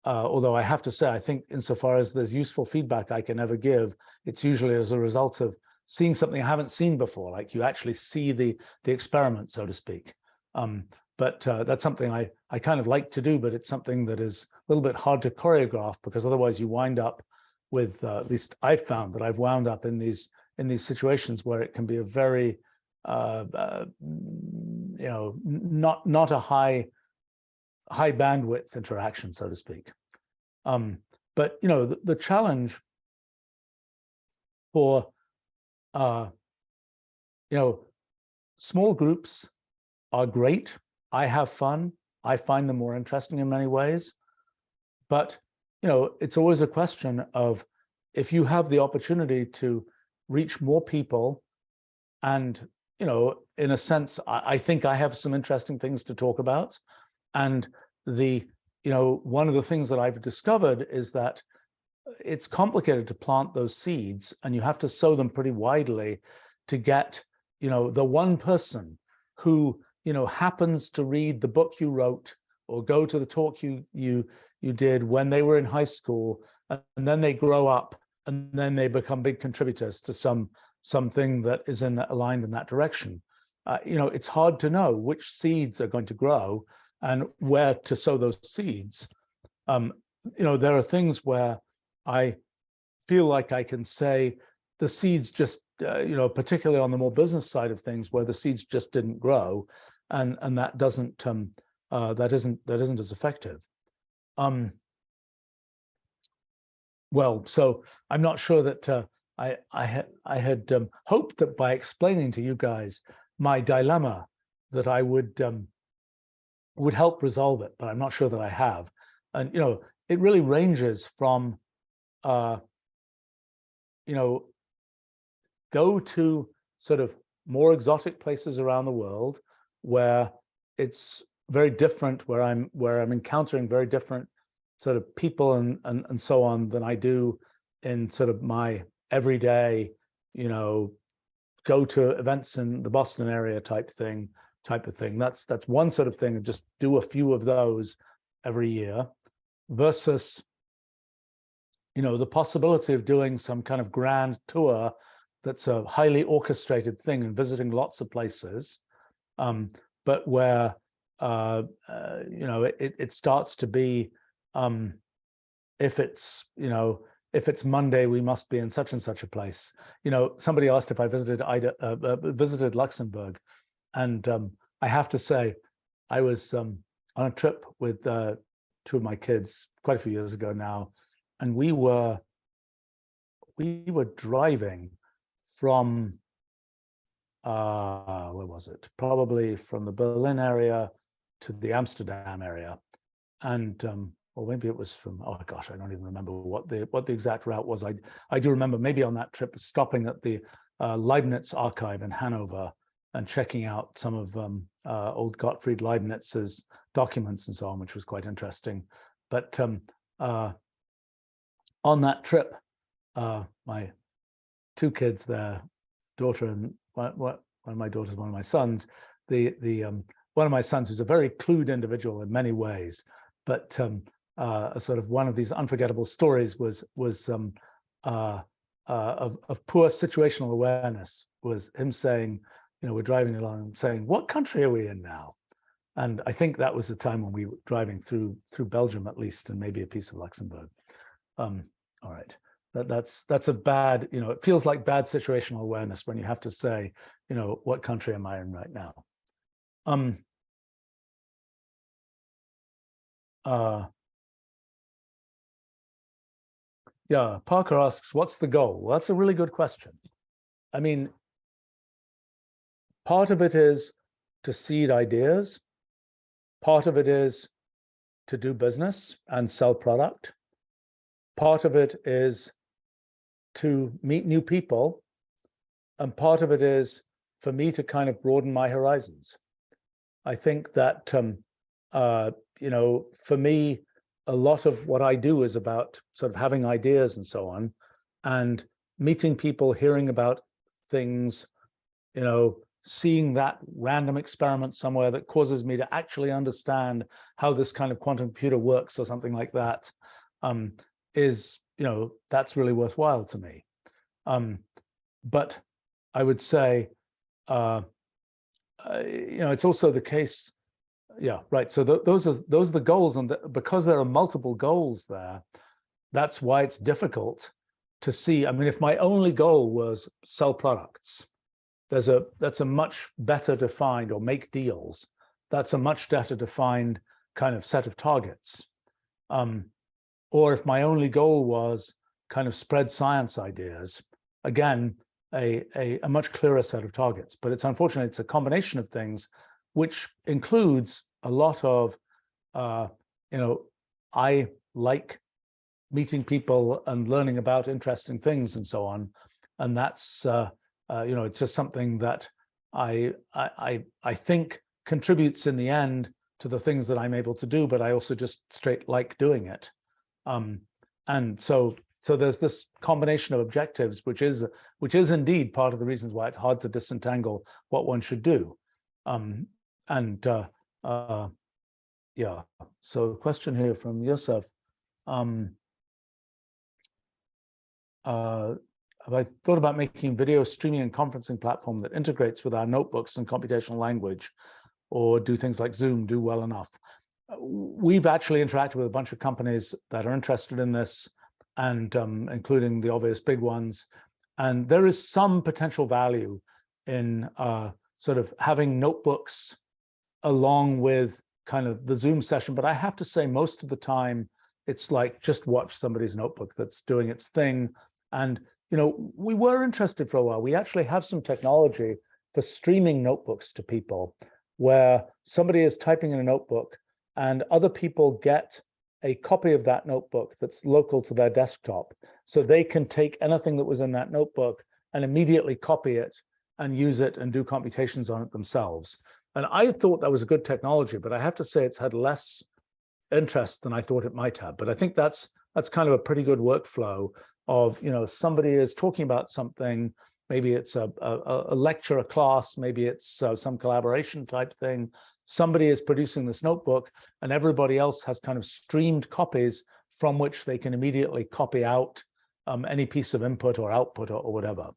Although I have to say, I think insofar as there's useful feedback I can ever give, it's usually as a result of seeing something I haven't seen before, like you actually see the experiment, so to speak. But that's something I kind of like to do, but it's something that is a little bit hard to choreograph, because otherwise you wind up with, at least I've found that I've wound up in these situations where it can be a very, not a high bandwidth interaction, so to speak. But the challenge for small groups are great. I have fun. I find them more interesting in many ways. But it's always a question of, if you have the opportunity to reach more people, and in a sense, I think I have some interesting things to talk about. And one of the things that I've discovered is that it's complicated to plant those seeds, and you have to sow them pretty widely to get, the one person who, happens to read the book you wrote or go to the talk you did when they were in high school, and then they grow up and then they become big contributors to something that is aligned in that direction. It's hard to know which seeds are going to grow and where to sow those seeds. There are things where I feel like I can say the seeds just, particularly on the more business side of things, where the seeds just didn't grow, and that isn't as effective. Well, so I'm not sure that I had hoped that by explaining to you guys my dilemma that I would help resolve it, but I'm not sure that I have. And it really ranges from go to sort of more exotic places around the world where it's very different, where I'm encountering very different sort of people and so on than I do in sort of my everyday, go to events in the Boston area type of thing. That's one sort of thing, and just do a few of those every year, versus the possibility of doing some kind of grand tour that's a highly orchestrated thing and visiting lots of places, but where it starts to be, if it's Monday, we must be in such and such a place. Somebody asked if I visited Luxembourg, and I have to say, I was on a trip with two of my kids quite a few years ago now, and we were driving from, where was it? Probably from the Berlin area to the Amsterdam area. And, or maybe it was from, oh gosh, I don't even remember what the exact route was. I do remember maybe on that trip stopping at the Leibniz archive in Hanover and checking out some of old Gottfried Leibniz's documents and so on, which was quite interesting. But on that trip, my two kids, their daughter and one of my daughters, one of my sons, one of my sons who's a very clued individual in many ways, but a sort of one of these unforgettable stories was of poor situational awareness was him saying, you know, we're driving along saying, what country are we in now? And I think that was the time when we were driving through Belgium at least, and maybe a piece of Luxembourg. All right, that's a bad, you know, it feels like bad situational awareness when you have to say, you know, what country am I in right now? Yeah, Parker asks, what's the goal? Well, that's a really good question. I mean, part of it is to seed ideas. Part of it is to do business and sell product. Part of it is to meet new people. And part of it is for me to kind of broaden my horizons. I think that, you know, for me, a lot of what I do is about sort of having ideas and so on, and meeting people, hearing about things, you know, seeing that random experiment somewhere that causes me to actually understand how this kind of quantum computer works or something like that, is, you know, that's really worthwhile to me. But I would say, you know, it's also the case. Yeah, right. So those are the goals, and because there are multiple goals there, that's why it's difficult to see. I mean, if my only goal was sell products, that's a much better defined, or make deals. That's a much better defined kind of set of targets. Or if my only goal was kind of spread science ideas, again, a much clearer set of targets. But it's unfortunately, it's a combination of things, which includes a lot of, you know, I like meeting people and learning about interesting things and so on. And that's, you know, it's just something that I think contributes in the end to the things that I'm able to do, but I also just straight like doing it. And so there's this combination of objectives, which is indeed part of the reasons why it's hard to disentangle what one should do. Yeah, so a question here from Yosef. Have I thought about making video streaming and conferencing platform that integrates with our notebooks and computational language, or do things like Zoom do well enough? We've actually interacted with a bunch of companies that are interested in this, and including the obvious big ones. And there is some potential value in sort of having notebooks along with kind of the Zoom session. But I have to say, most of the time, it's like just watch somebody's notebook that's doing its thing. And, you know, we were interested for a while. We actually have some technology for streaming notebooks to people, where somebody is typing in a notebook and other people get a copy of that notebook that's local to their desktop. So they can take anything that was in that notebook and immediately copy it and use it and do computations on it themselves. And I thought that was a good technology, but I have to say it's had less interest than I thought it might have. But I think that's kind of a pretty good workflow of, you know, somebody is talking about something, maybe it's a lecture, a class, maybe it's some collaboration type thing. Somebody is producing this notebook and everybody else has kind of streamed copies from which they can immediately copy out any piece of input or output or whatever.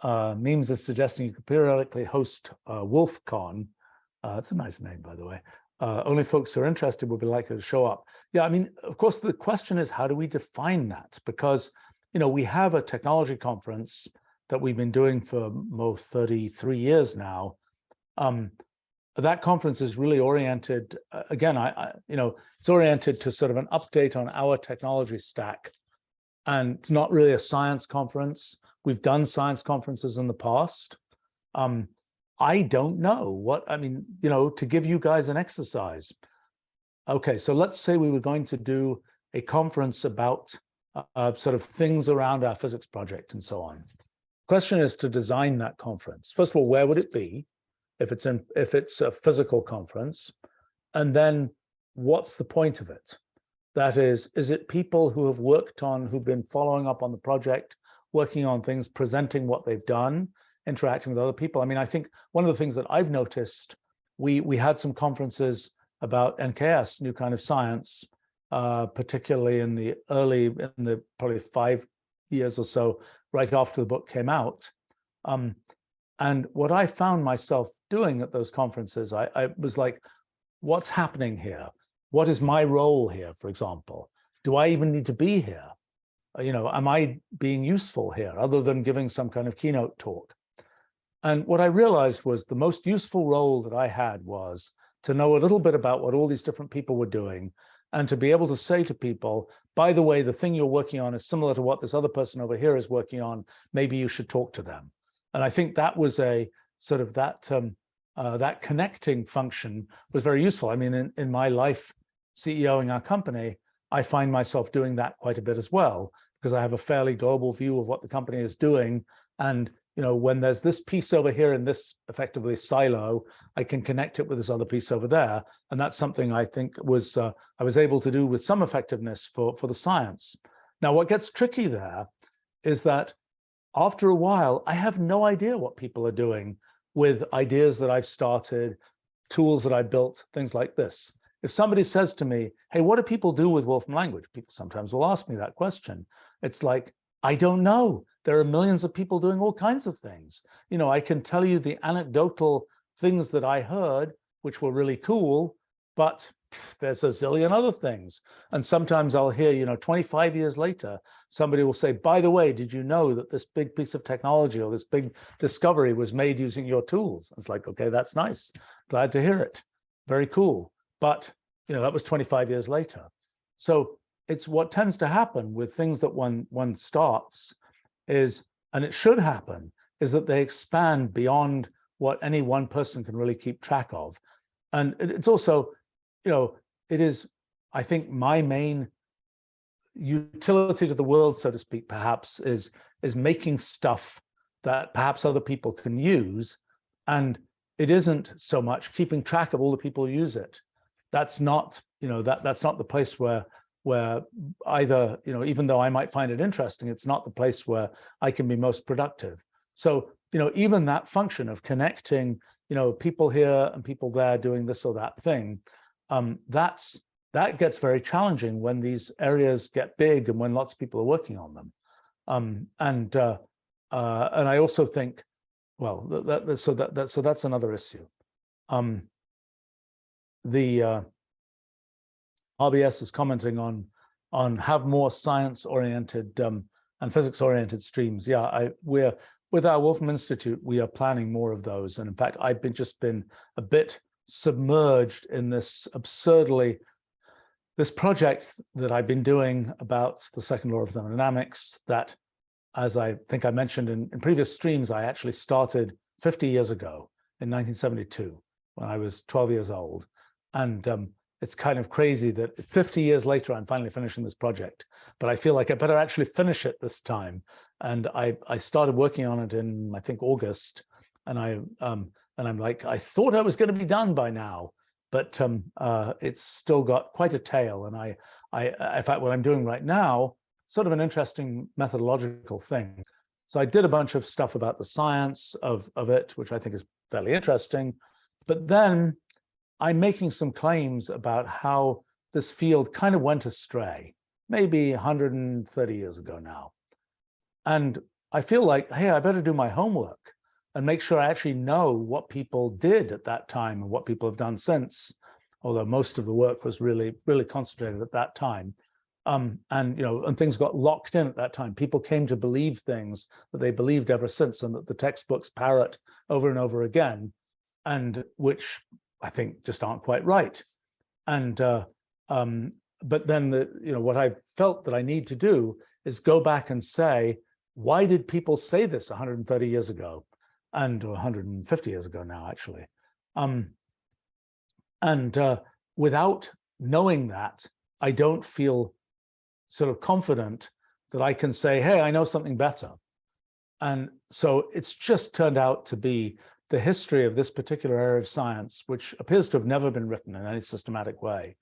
Memes is suggesting you could periodically host Wolfcon. That's a nice name, by the way. Only folks who are interested will be likely to show up. Yeah, I mean, of course, the question is, how do we define that? Because, you know, we have a technology conference that we've been doing for 33 years now. that conference is really oriented, again, it's oriented to sort of an update on our technology stack, and it's not really a science conference. We've done science conferences in the past. I don't know what, to give you guys an exercise. Okay, so let's say we were going to do a conference about sort of things around our physics project and so on. The question is to design that conference. First of all, where would it be if it's a physical conference? And then what's the point of it? That is it people who have worked on, who've been following up on the project, working on things, presenting what they've done, interacting with other people? I mean, I think one of the things that I've noticed, we had some conferences about NKS, new kind of science, particularly in the probably 5 years or so, right after the book came out. And what I found myself doing at those conferences, I was like, what's happening here? What is my role here, for example? Do I even need to be here? Am I being useful here other than giving some kind of keynote talk? And what I realized was the most useful role that I had was to know a little bit about what all these different people were doing, and to be able to say to people, by the way, the thing you're working on is similar to what this other person over here is working on. Maybe you should talk to them. And I think that was a sort of that connecting function was very useful. I mean, in my life, CEOing our company, I find myself doing that quite a bit as well, because I have a fairly global view of what the company is doing. And when there's this piece over here in this effectively silo, I can connect it with this other piece over there. And that's something I think was I was able to do with some effectiveness for the science. Now, what gets tricky there is that after a while, I have no idea what people are doing with ideas that I've started, tools that I built, things like this. If somebody says to me, hey, what do people do with Wolfram language? People sometimes will ask me that question. It's like, I don't know. There are millions of people doing all kinds of things. I can tell you the anecdotal things that I heard, which were really cool, but there's a zillion other things. And sometimes I'll hear, 25 years later, somebody will say, by the way, did you know that this big piece of technology or this big discovery was made using your tools? It's like, okay, that's nice. Glad to hear it. Very cool. But, that was 25 years later. So it's what tends to happen with things that one starts is, and it should happen, is that they expand beyond what any one person can really keep track of. And it's also, it is, I think, my main utility to the world, so to speak, perhaps, is making stuff that perhaps other people can use. And it isn't so much keeping track of all the people who use it. That's not, that's not the place where either, even though I might find it interesting, it's not the place where I can be most productive. So, even that function of connecting, people here and people there doing this or that thing, that gets very challenging when these areas get big and when lots of people are working on them. And I also think, well, so that's another issue. The RBS is commenting on have more science-oriented and physics-oriented streams. Yeah, we're with our Wolfram Institute, we are planning more of those. And in fact, I've just been a bit submerged in this project that I've been doing about the second law of thermodynamics that, as I think I mentioned in previous streams, I actually started 50 years ago in 1972 when I was 12 years old. And it's kind of crazy that 50 years later, I'm finally finishing this project, but I feel like I better actually finish it this time. And I started working on it in, I think, August. And I'm like, I thought I was going to be done by now, but it's still got quite a tail. And in fact, what I'm doing right now, sort of an interesting methodological thing. So I did a bunch of stuff about the science of it, which I think is fairly interesting. But then I'm making some claims about how this field kind of went astray, maybe 130 years ago now. And I feel like, hey, I better do my homework and make sure I actually know what people did at that time and what people have done since, although most of the work was really, really concentrated at that time. And things got locked in at that time. People came to believe things that they believed ever since and that the textbooks parrot over and over again, and which I think just aren't quite right. And but then what I felt that I need to do is go back and say, why did people say this 130 years ago, and 150 years ago now, actually? Without knowing that, I don't feel sort of confident that I can say, hey, I know something better. And so it's just turned out to be the history of this particular area of science, which appears to have never been written in any systematic way,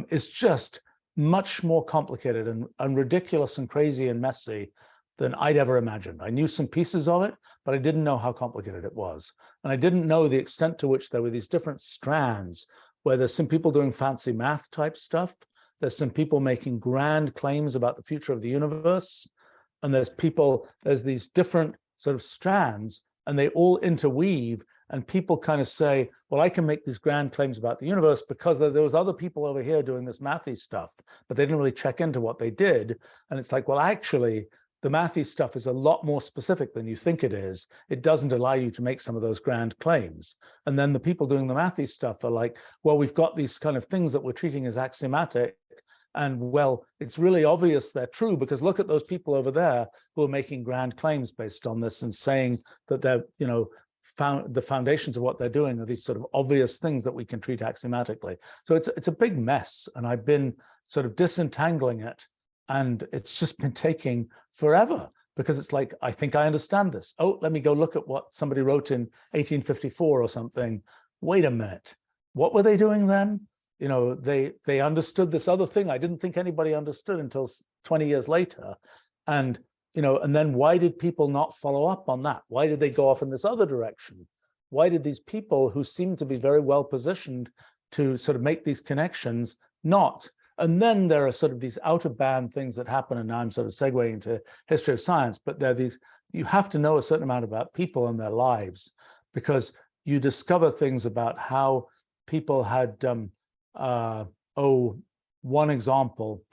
is just much more complicated and ridiculous and crazy and messy than I'd ever imagined. I knew some pieces of it, but I didn't know how complicated it was. And I didn't know the extent to which there were these different strands, where there's some people doing fancy math type stuff, there's some people making grand claims about the future of the universe, and there's these different sort of strands, and they all interweave, and people kind of say, well, I can make these grand claims about the universe because there was other people over here doing this mathy stuff, but they didn't really check into what they did. And it's like, well, actually, the mathy stuff is a lot more specific than you think it is. It doesn't allow you to make some of those grand claims. And then the people doing the mathy stuff are like, well, we've got these kind of things that we're treating as axiomatic, and well, it's really obvious they're true because look at those people over there who are making grand claims based on this and saying that they're, the foundations of what they're doing are these sort of obvious things that we can treat axiomatically. So it's a big mess, and I've been sort of disentangling it, and it's just been taking forever because it's like, I think I understand this. Oh, let me go look at what somebody wrote in 1854 or something. Wait a minute, what were they doing then? They understood this other thing I didn't think anybody understood until 20 years later. And then why did people not follow up on that? Why did they go off in this other direction? Why did these people who seem to be very well positioned to sort of make these connections not? And then there are sort of these out of band things that happen, and now I'm sort of segueing into history of science, but there are these, you have to know a certain amount about people and their lives, because you discover things about how people had, one example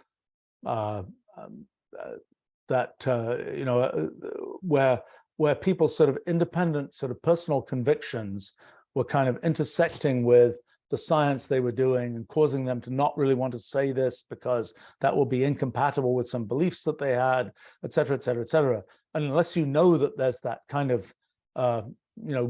where people's sort of independent sort of personal convictions were kind of intersecting with the science they were doing and causing them to not really want to say this because that will be incompatible with some beliefs that they had, et cetera, et cetera, et cetera. And unless you know that there's that kind of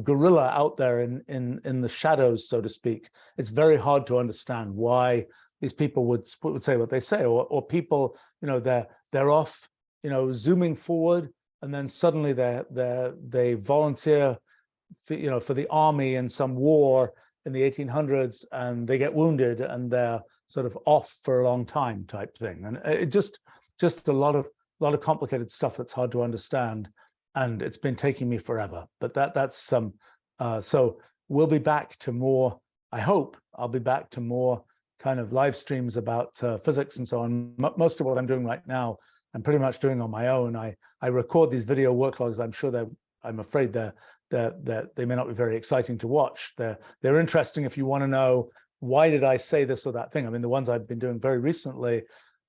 guerrilla out there in the shadows, so to speak, it's very hard to understand why these people would say what they say, or people, they're off, zooming forward, and then suddenly they volunteer for the army in some war in the 1800s, and they get wounded and they're sort of off for a long time type thing. And it just a lot of complicated stuff that's hard to understand. And it's been taking me forever, but that's so we'll be back to more, I hope I'll be back to more kind of live streams about physics and so on. Most of what I'm doing right now, I'm pretty much doing on my own. I record these video worklogs. I'm sure I'm afraid they may not be very exciting to watch. They're interesting if you want to know, why did I say this or that thing? I mean, the ones I've been doing very recently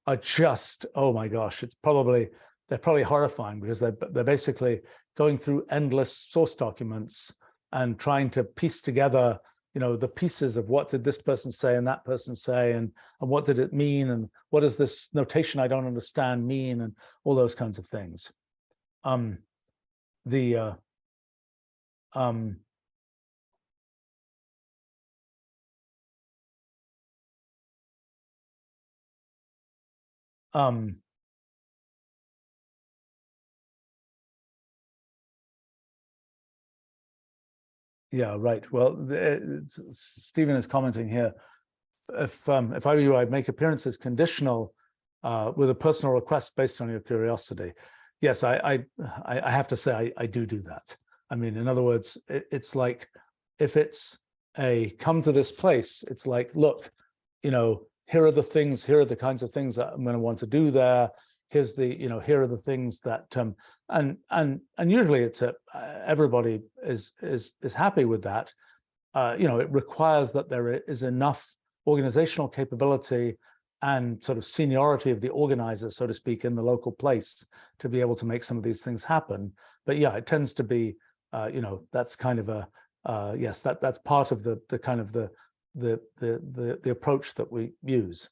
are just, oh my gosh, they're probably horrifying, because they're basically going through endless source documents and trying to piece together, the pieces of what did this person say and that person say, and what did it mean, and what does this notation I don't understand mean, and all those kinds of things. Yeah, right. Well, Stephen is commenting here. If I were you, I'd make appearances conditional with a personal request based on your curiosity. Yes, I have to say I do that. I mean, in other words, it's like, if it's a come to this place, it's like, look, here are the things, here are the kinds of things that I'm going to want to do there. Here's the, here are the things that, and usually it's everybody is happy with that. It requires that there is enough organizational capability and sort of seniority of the organizer, so to speak, in the local place to be able to make some of these things happen. But yeah, it tends to be, that's kind of yes, that's part of the kind of the approach that we use.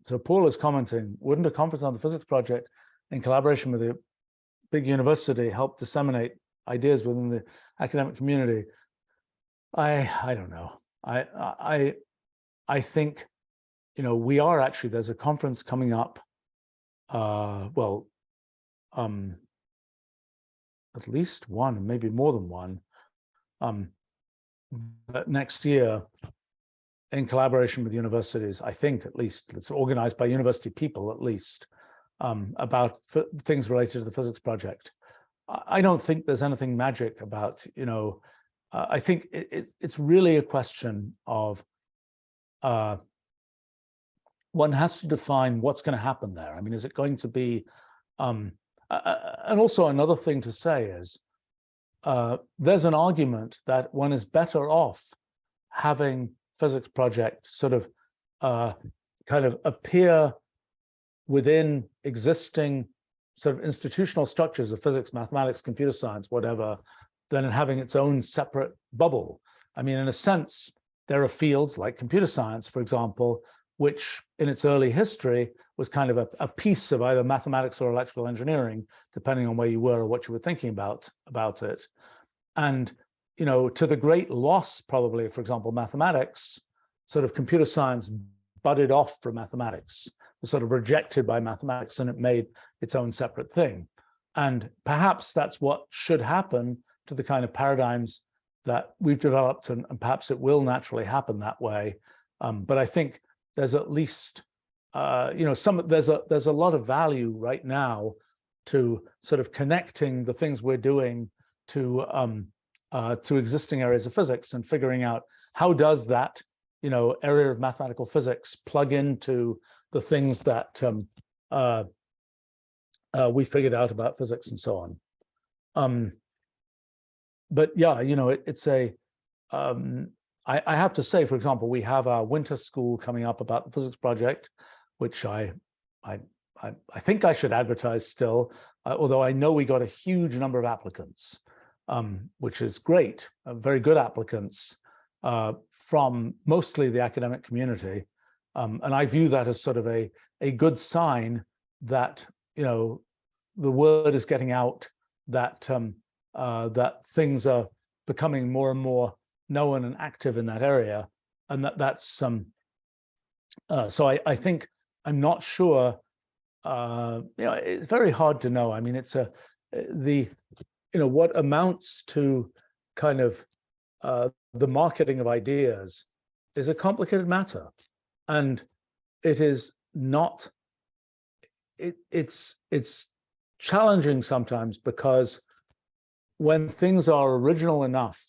So Paul is commenting, wouldn't a conference on the physics project in collaboration with a big university help disseminate ideas within the academic community? I don't know. I think, you know, we are actually, there's a conference coming up, well, at least one, maybe more than one, next year in collaboration with universities, I think at least, it's organized by university people at least, about things related to the physics project. I don't think there's anything magic about, you know, I think it's really a question of, one has to define what's going to happen there. I mean, is it going to be, and also another thing to say is, there's an argument that one is better off having physics project sort of kind of appear within existing sort of institutional structures of physics, mathematics, computer science, whatever, than having its own separate bubble. I mean, in a sense, there are fields like computer science, for example, which in its early history was kind of a piece of either mathematics or electrical engineering, depending on where you were or what you were thinking about it. And, you know, to the great loss, probably, for example, mathematics, sort of computer science budded off from mathematics, was sort of rejected by mathematics, and it made its own separate thing. And perhaps that's what should happen to the kind of paradigms that we've developed, and perhaps it will naturally happen that way. But I think there's at least, you know, there's a lot of value right now to sort of connecting the things we're doing to existing areas of physics and figuring out how does that, you know, area of mathematical physics plug into the things that we figured out about physics and so on. But yeah, you know, it's a, I have to say, for example, we have our winter school coming up about the physics project, which I think I should advertise still, although I know we got a huge number of applicants, which is great, very good applicants from mostly the academic community. And I view that as sort of a good sign that, you know, the word is getting out, that that things are becoming more and more known and active in that area, and that's so I think, I'm not sure, you know, it's very hard to know. I mean, it's you know, what amounts to kind of the marketing of ideas is a complicated matter, and it is not, it's challenging sometimes, because when things are original enough,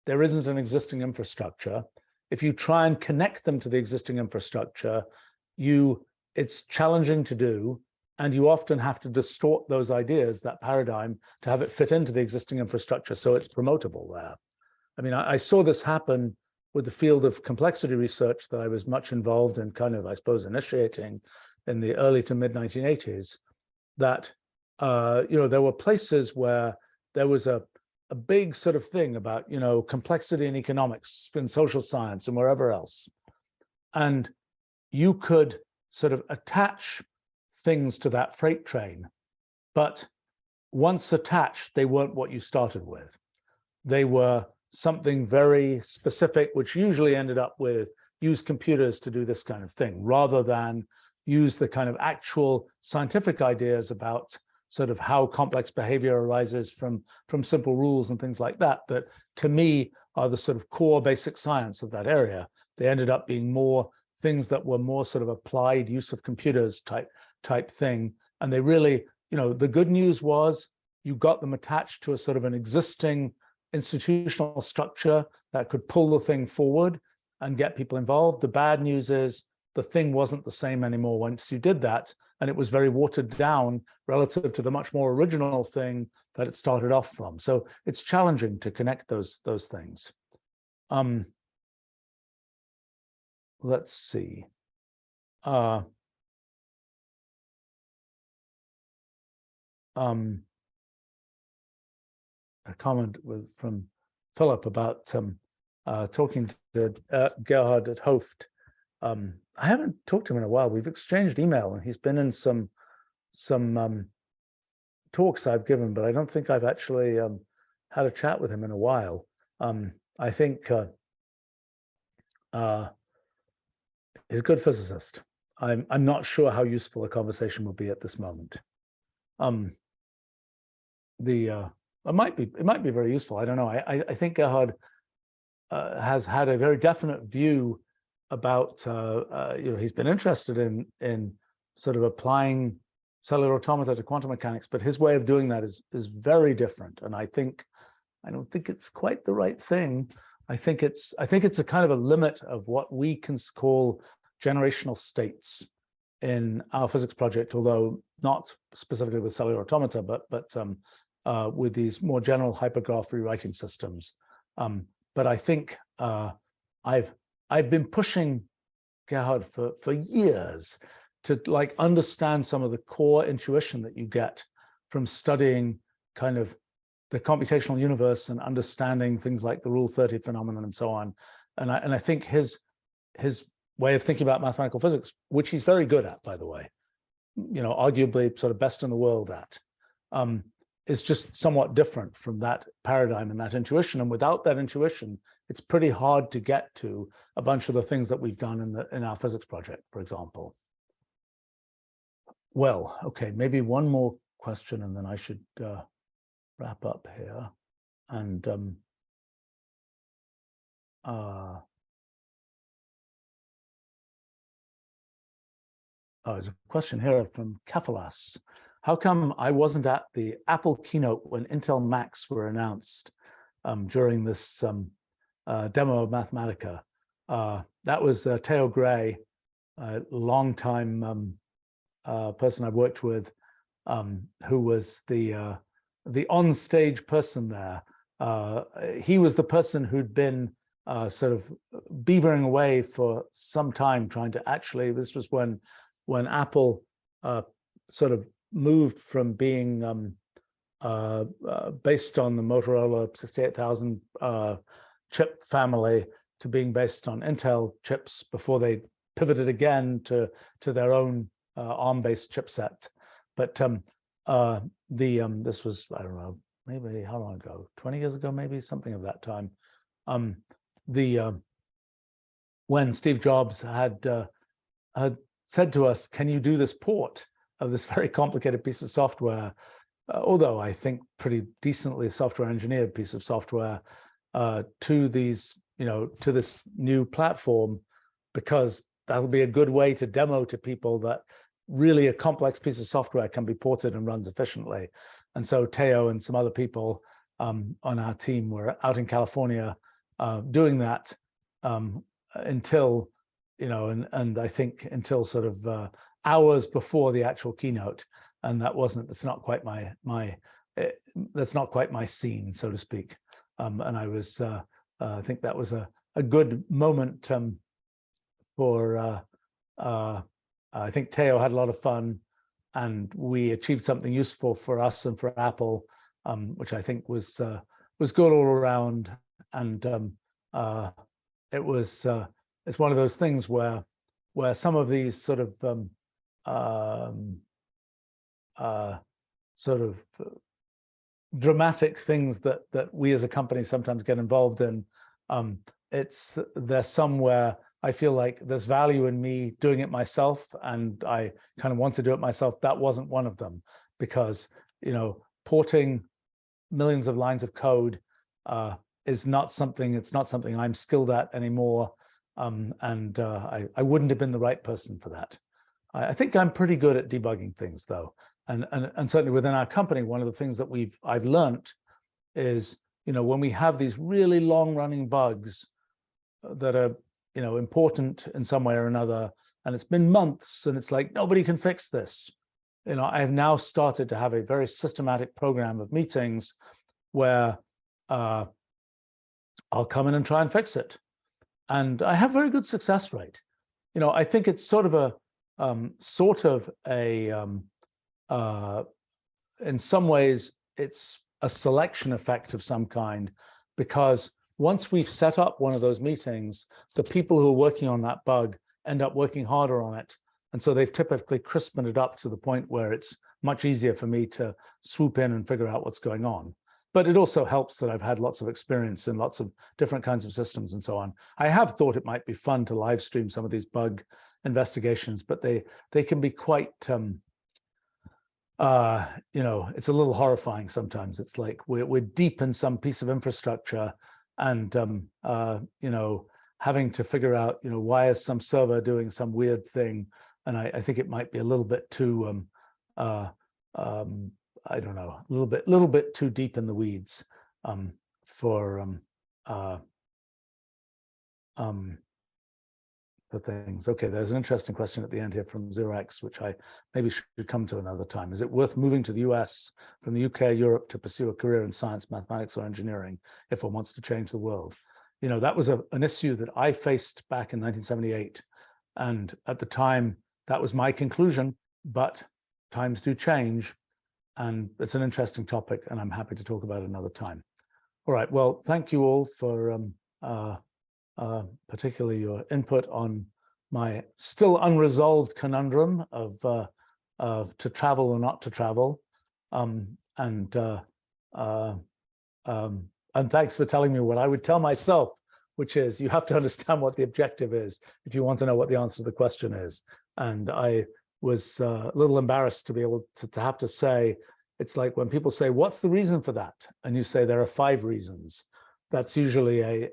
there isn't an existing infrastructure. If you try and connect them to the existing infrastructure, it's challenging to do, and you often have to distort those ideas, that paradigm, to have it fit into the existing infrastructure so it's promotable there. I mean, I saw this happen with the field of complexity research that I was much involved in, kind of, I suppose, initiating in the early to mid 1980s, that, you know, there were places where there was a big sort of thing about, you know, complexity in economics, in social science, and wherever else. And you could sort of attach things to that freight train, but once attached, they weren't what you started with. They were something very specific, which usually ended up with use computers to do this kind of thing, rather than use the kind of actual scientific ideas about sort of how complex behavior arises from simple rules and things like that, that to me are the sort of core basic science of that area. They ended up being more things that were more sort of applied use of computers type thing. And they really, you know, the good news was you got them attached to a sort of an existing institutional structure that could pull the thing forward and get people involved. The bad news is the thing wasn't the same anymore once you did that, and it was very watered down relative to the much more original thing that it started off from. So it's challenging to connect those things. Let's see. a comment from Philip about talking to Gerard at Hooft. I haven't talked to him in a while. We've exchanged email, and he's been in some talks I've given, but I don't think I've actually had a chat with him in a while. I think he's a good physicist. I'm not sure how useful a conversation will be at this moment. It might be very useful. I don't know. I think Gerard has had a very definite view about he's been interested in sort of applying cellular automata to quantum mechanics, but his way of doing that is very different. And I don't think it's quite the right thing. I think it's a kind of a limit of what we can call generational states in our physics project, although not specifically with cellular automata, but with these more general hypergraph rewriting systems. But I think I've been pushing Gerard for years to like understand some of the core intuition that you get from studying kind of the computational universe and understanding things like the Rule 30 phenomenon and so on. And I think his way of thinking about mathematical physics, which he's very good at, by the way, arguably sort of best in the world at, is just somewhat different from that paradigm and that intuition. And without that intuition, it's pretty hard to get to a bunch of the things that we've done in our physics project, for example. Well, okay, maybe one more question, and then I should wrap up here. And there's a question here from Kefalas. How come I wasn't at the Apple keynote when Intel Macs were announced during this demo of Mathematica? That was Theo Gray, a longtime person I've worked with, who was the on-stage person there. He was the person who'd been sort of beavering away for some time trying to actually, this was when Apple sort of moved from being based on the Motorola 68000 chip family to being based on Intel chips before they pivoted again to their own ARM-based chipset. But this was, I don't know, maybe how long ago? 20 years ago, maybe something of that time. When Steve Jobs had said to us, "Can you do this port of this very complicated piece of software?" Although I think pretty decently software engineered piece of software to these, to this new platform, because that'll be a good way to demo to people that really a complex piece of software can be ported and runs efficiently. And so Theo and some other people on our team were out in California doing that until, and I think until sort of hours before the actual keynote. And that's not quite that's not quite my scene, so to speak. And I was, I think that was a good moment for, I think Theo had a lot of fun, and we achieved something useful for us and for Apple, which I think was good all around. And it's one of those things where some of these sort of dramatic things that we as a company sometimes get involved in, there's somewhere I feel like there's value in me doing it myself, and I kind of want to do it myself. That wasn't one of them, because porting millions of lines of code is not something. It's not something I'm skilled at anymore, and I wouldn't have been the right person for that. I think I'm pretty good at debugging things, though, and certainly within our company, one of the things that I've learned is when we have these really long-running bugs that are important in some way or another, and it's been months, and it's like nobody can fix this. I've now started to have a very systematic program of meetings where I'll come in and try and fix it, and I have very good success rate. I think it's sort of a in some ways, it's a selection effect of some kind, because once we've set up one of those meetings, the people who are working on that bug end up working harder on it. And so they've typically crispened it up to the point where it's much easier for me to swoop in and figure out what's going on. But it also helps that I've had lots of experience in lots of different kinds of systems and so on. I have thought it might be fun to live stream some of these bug investigations, but they can be quite, you know, it's a little horrifying sometimes. It's like we're deep in some piece of infrastructure, and you know, having to figure out, you know, why is some server doing some weird thing, and I think it might be a little bit too I don't know, a little bit too deep in the weeds for things. Okay, there's an interesting question at the end here from 0x, which I maybe should come to another time. Is it worth moving to the US from the UK, Europe to pursue a career in science, mathematics, or engineering if one wants to change the world? You know, that was an issue that I faced back in 1978. And at the time, that was my conclusion, but times do change. And it's an interesting topic, and I'm happy to talk about it another time. All right, well, thank you all for particularly your input on my still unresolved conundrum of to travel or not to travel. And thanks for telling me what I would tell myself, which is you have to understand what the objective is if you want to know what the answer to the question is. And I was a little embarrassed to be able to have to say, it's like when people say, what's the reason for that? And you say, there are 5 reasons. That's usually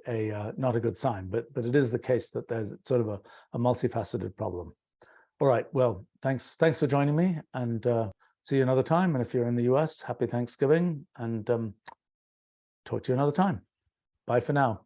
not a good sign, but it is the case that there's sort of a multifaceted problem. All right, well, thanks for joining me, and see you another time. And if you're in the US, happy Thanksgiving, and talk to you another time. Bye for now.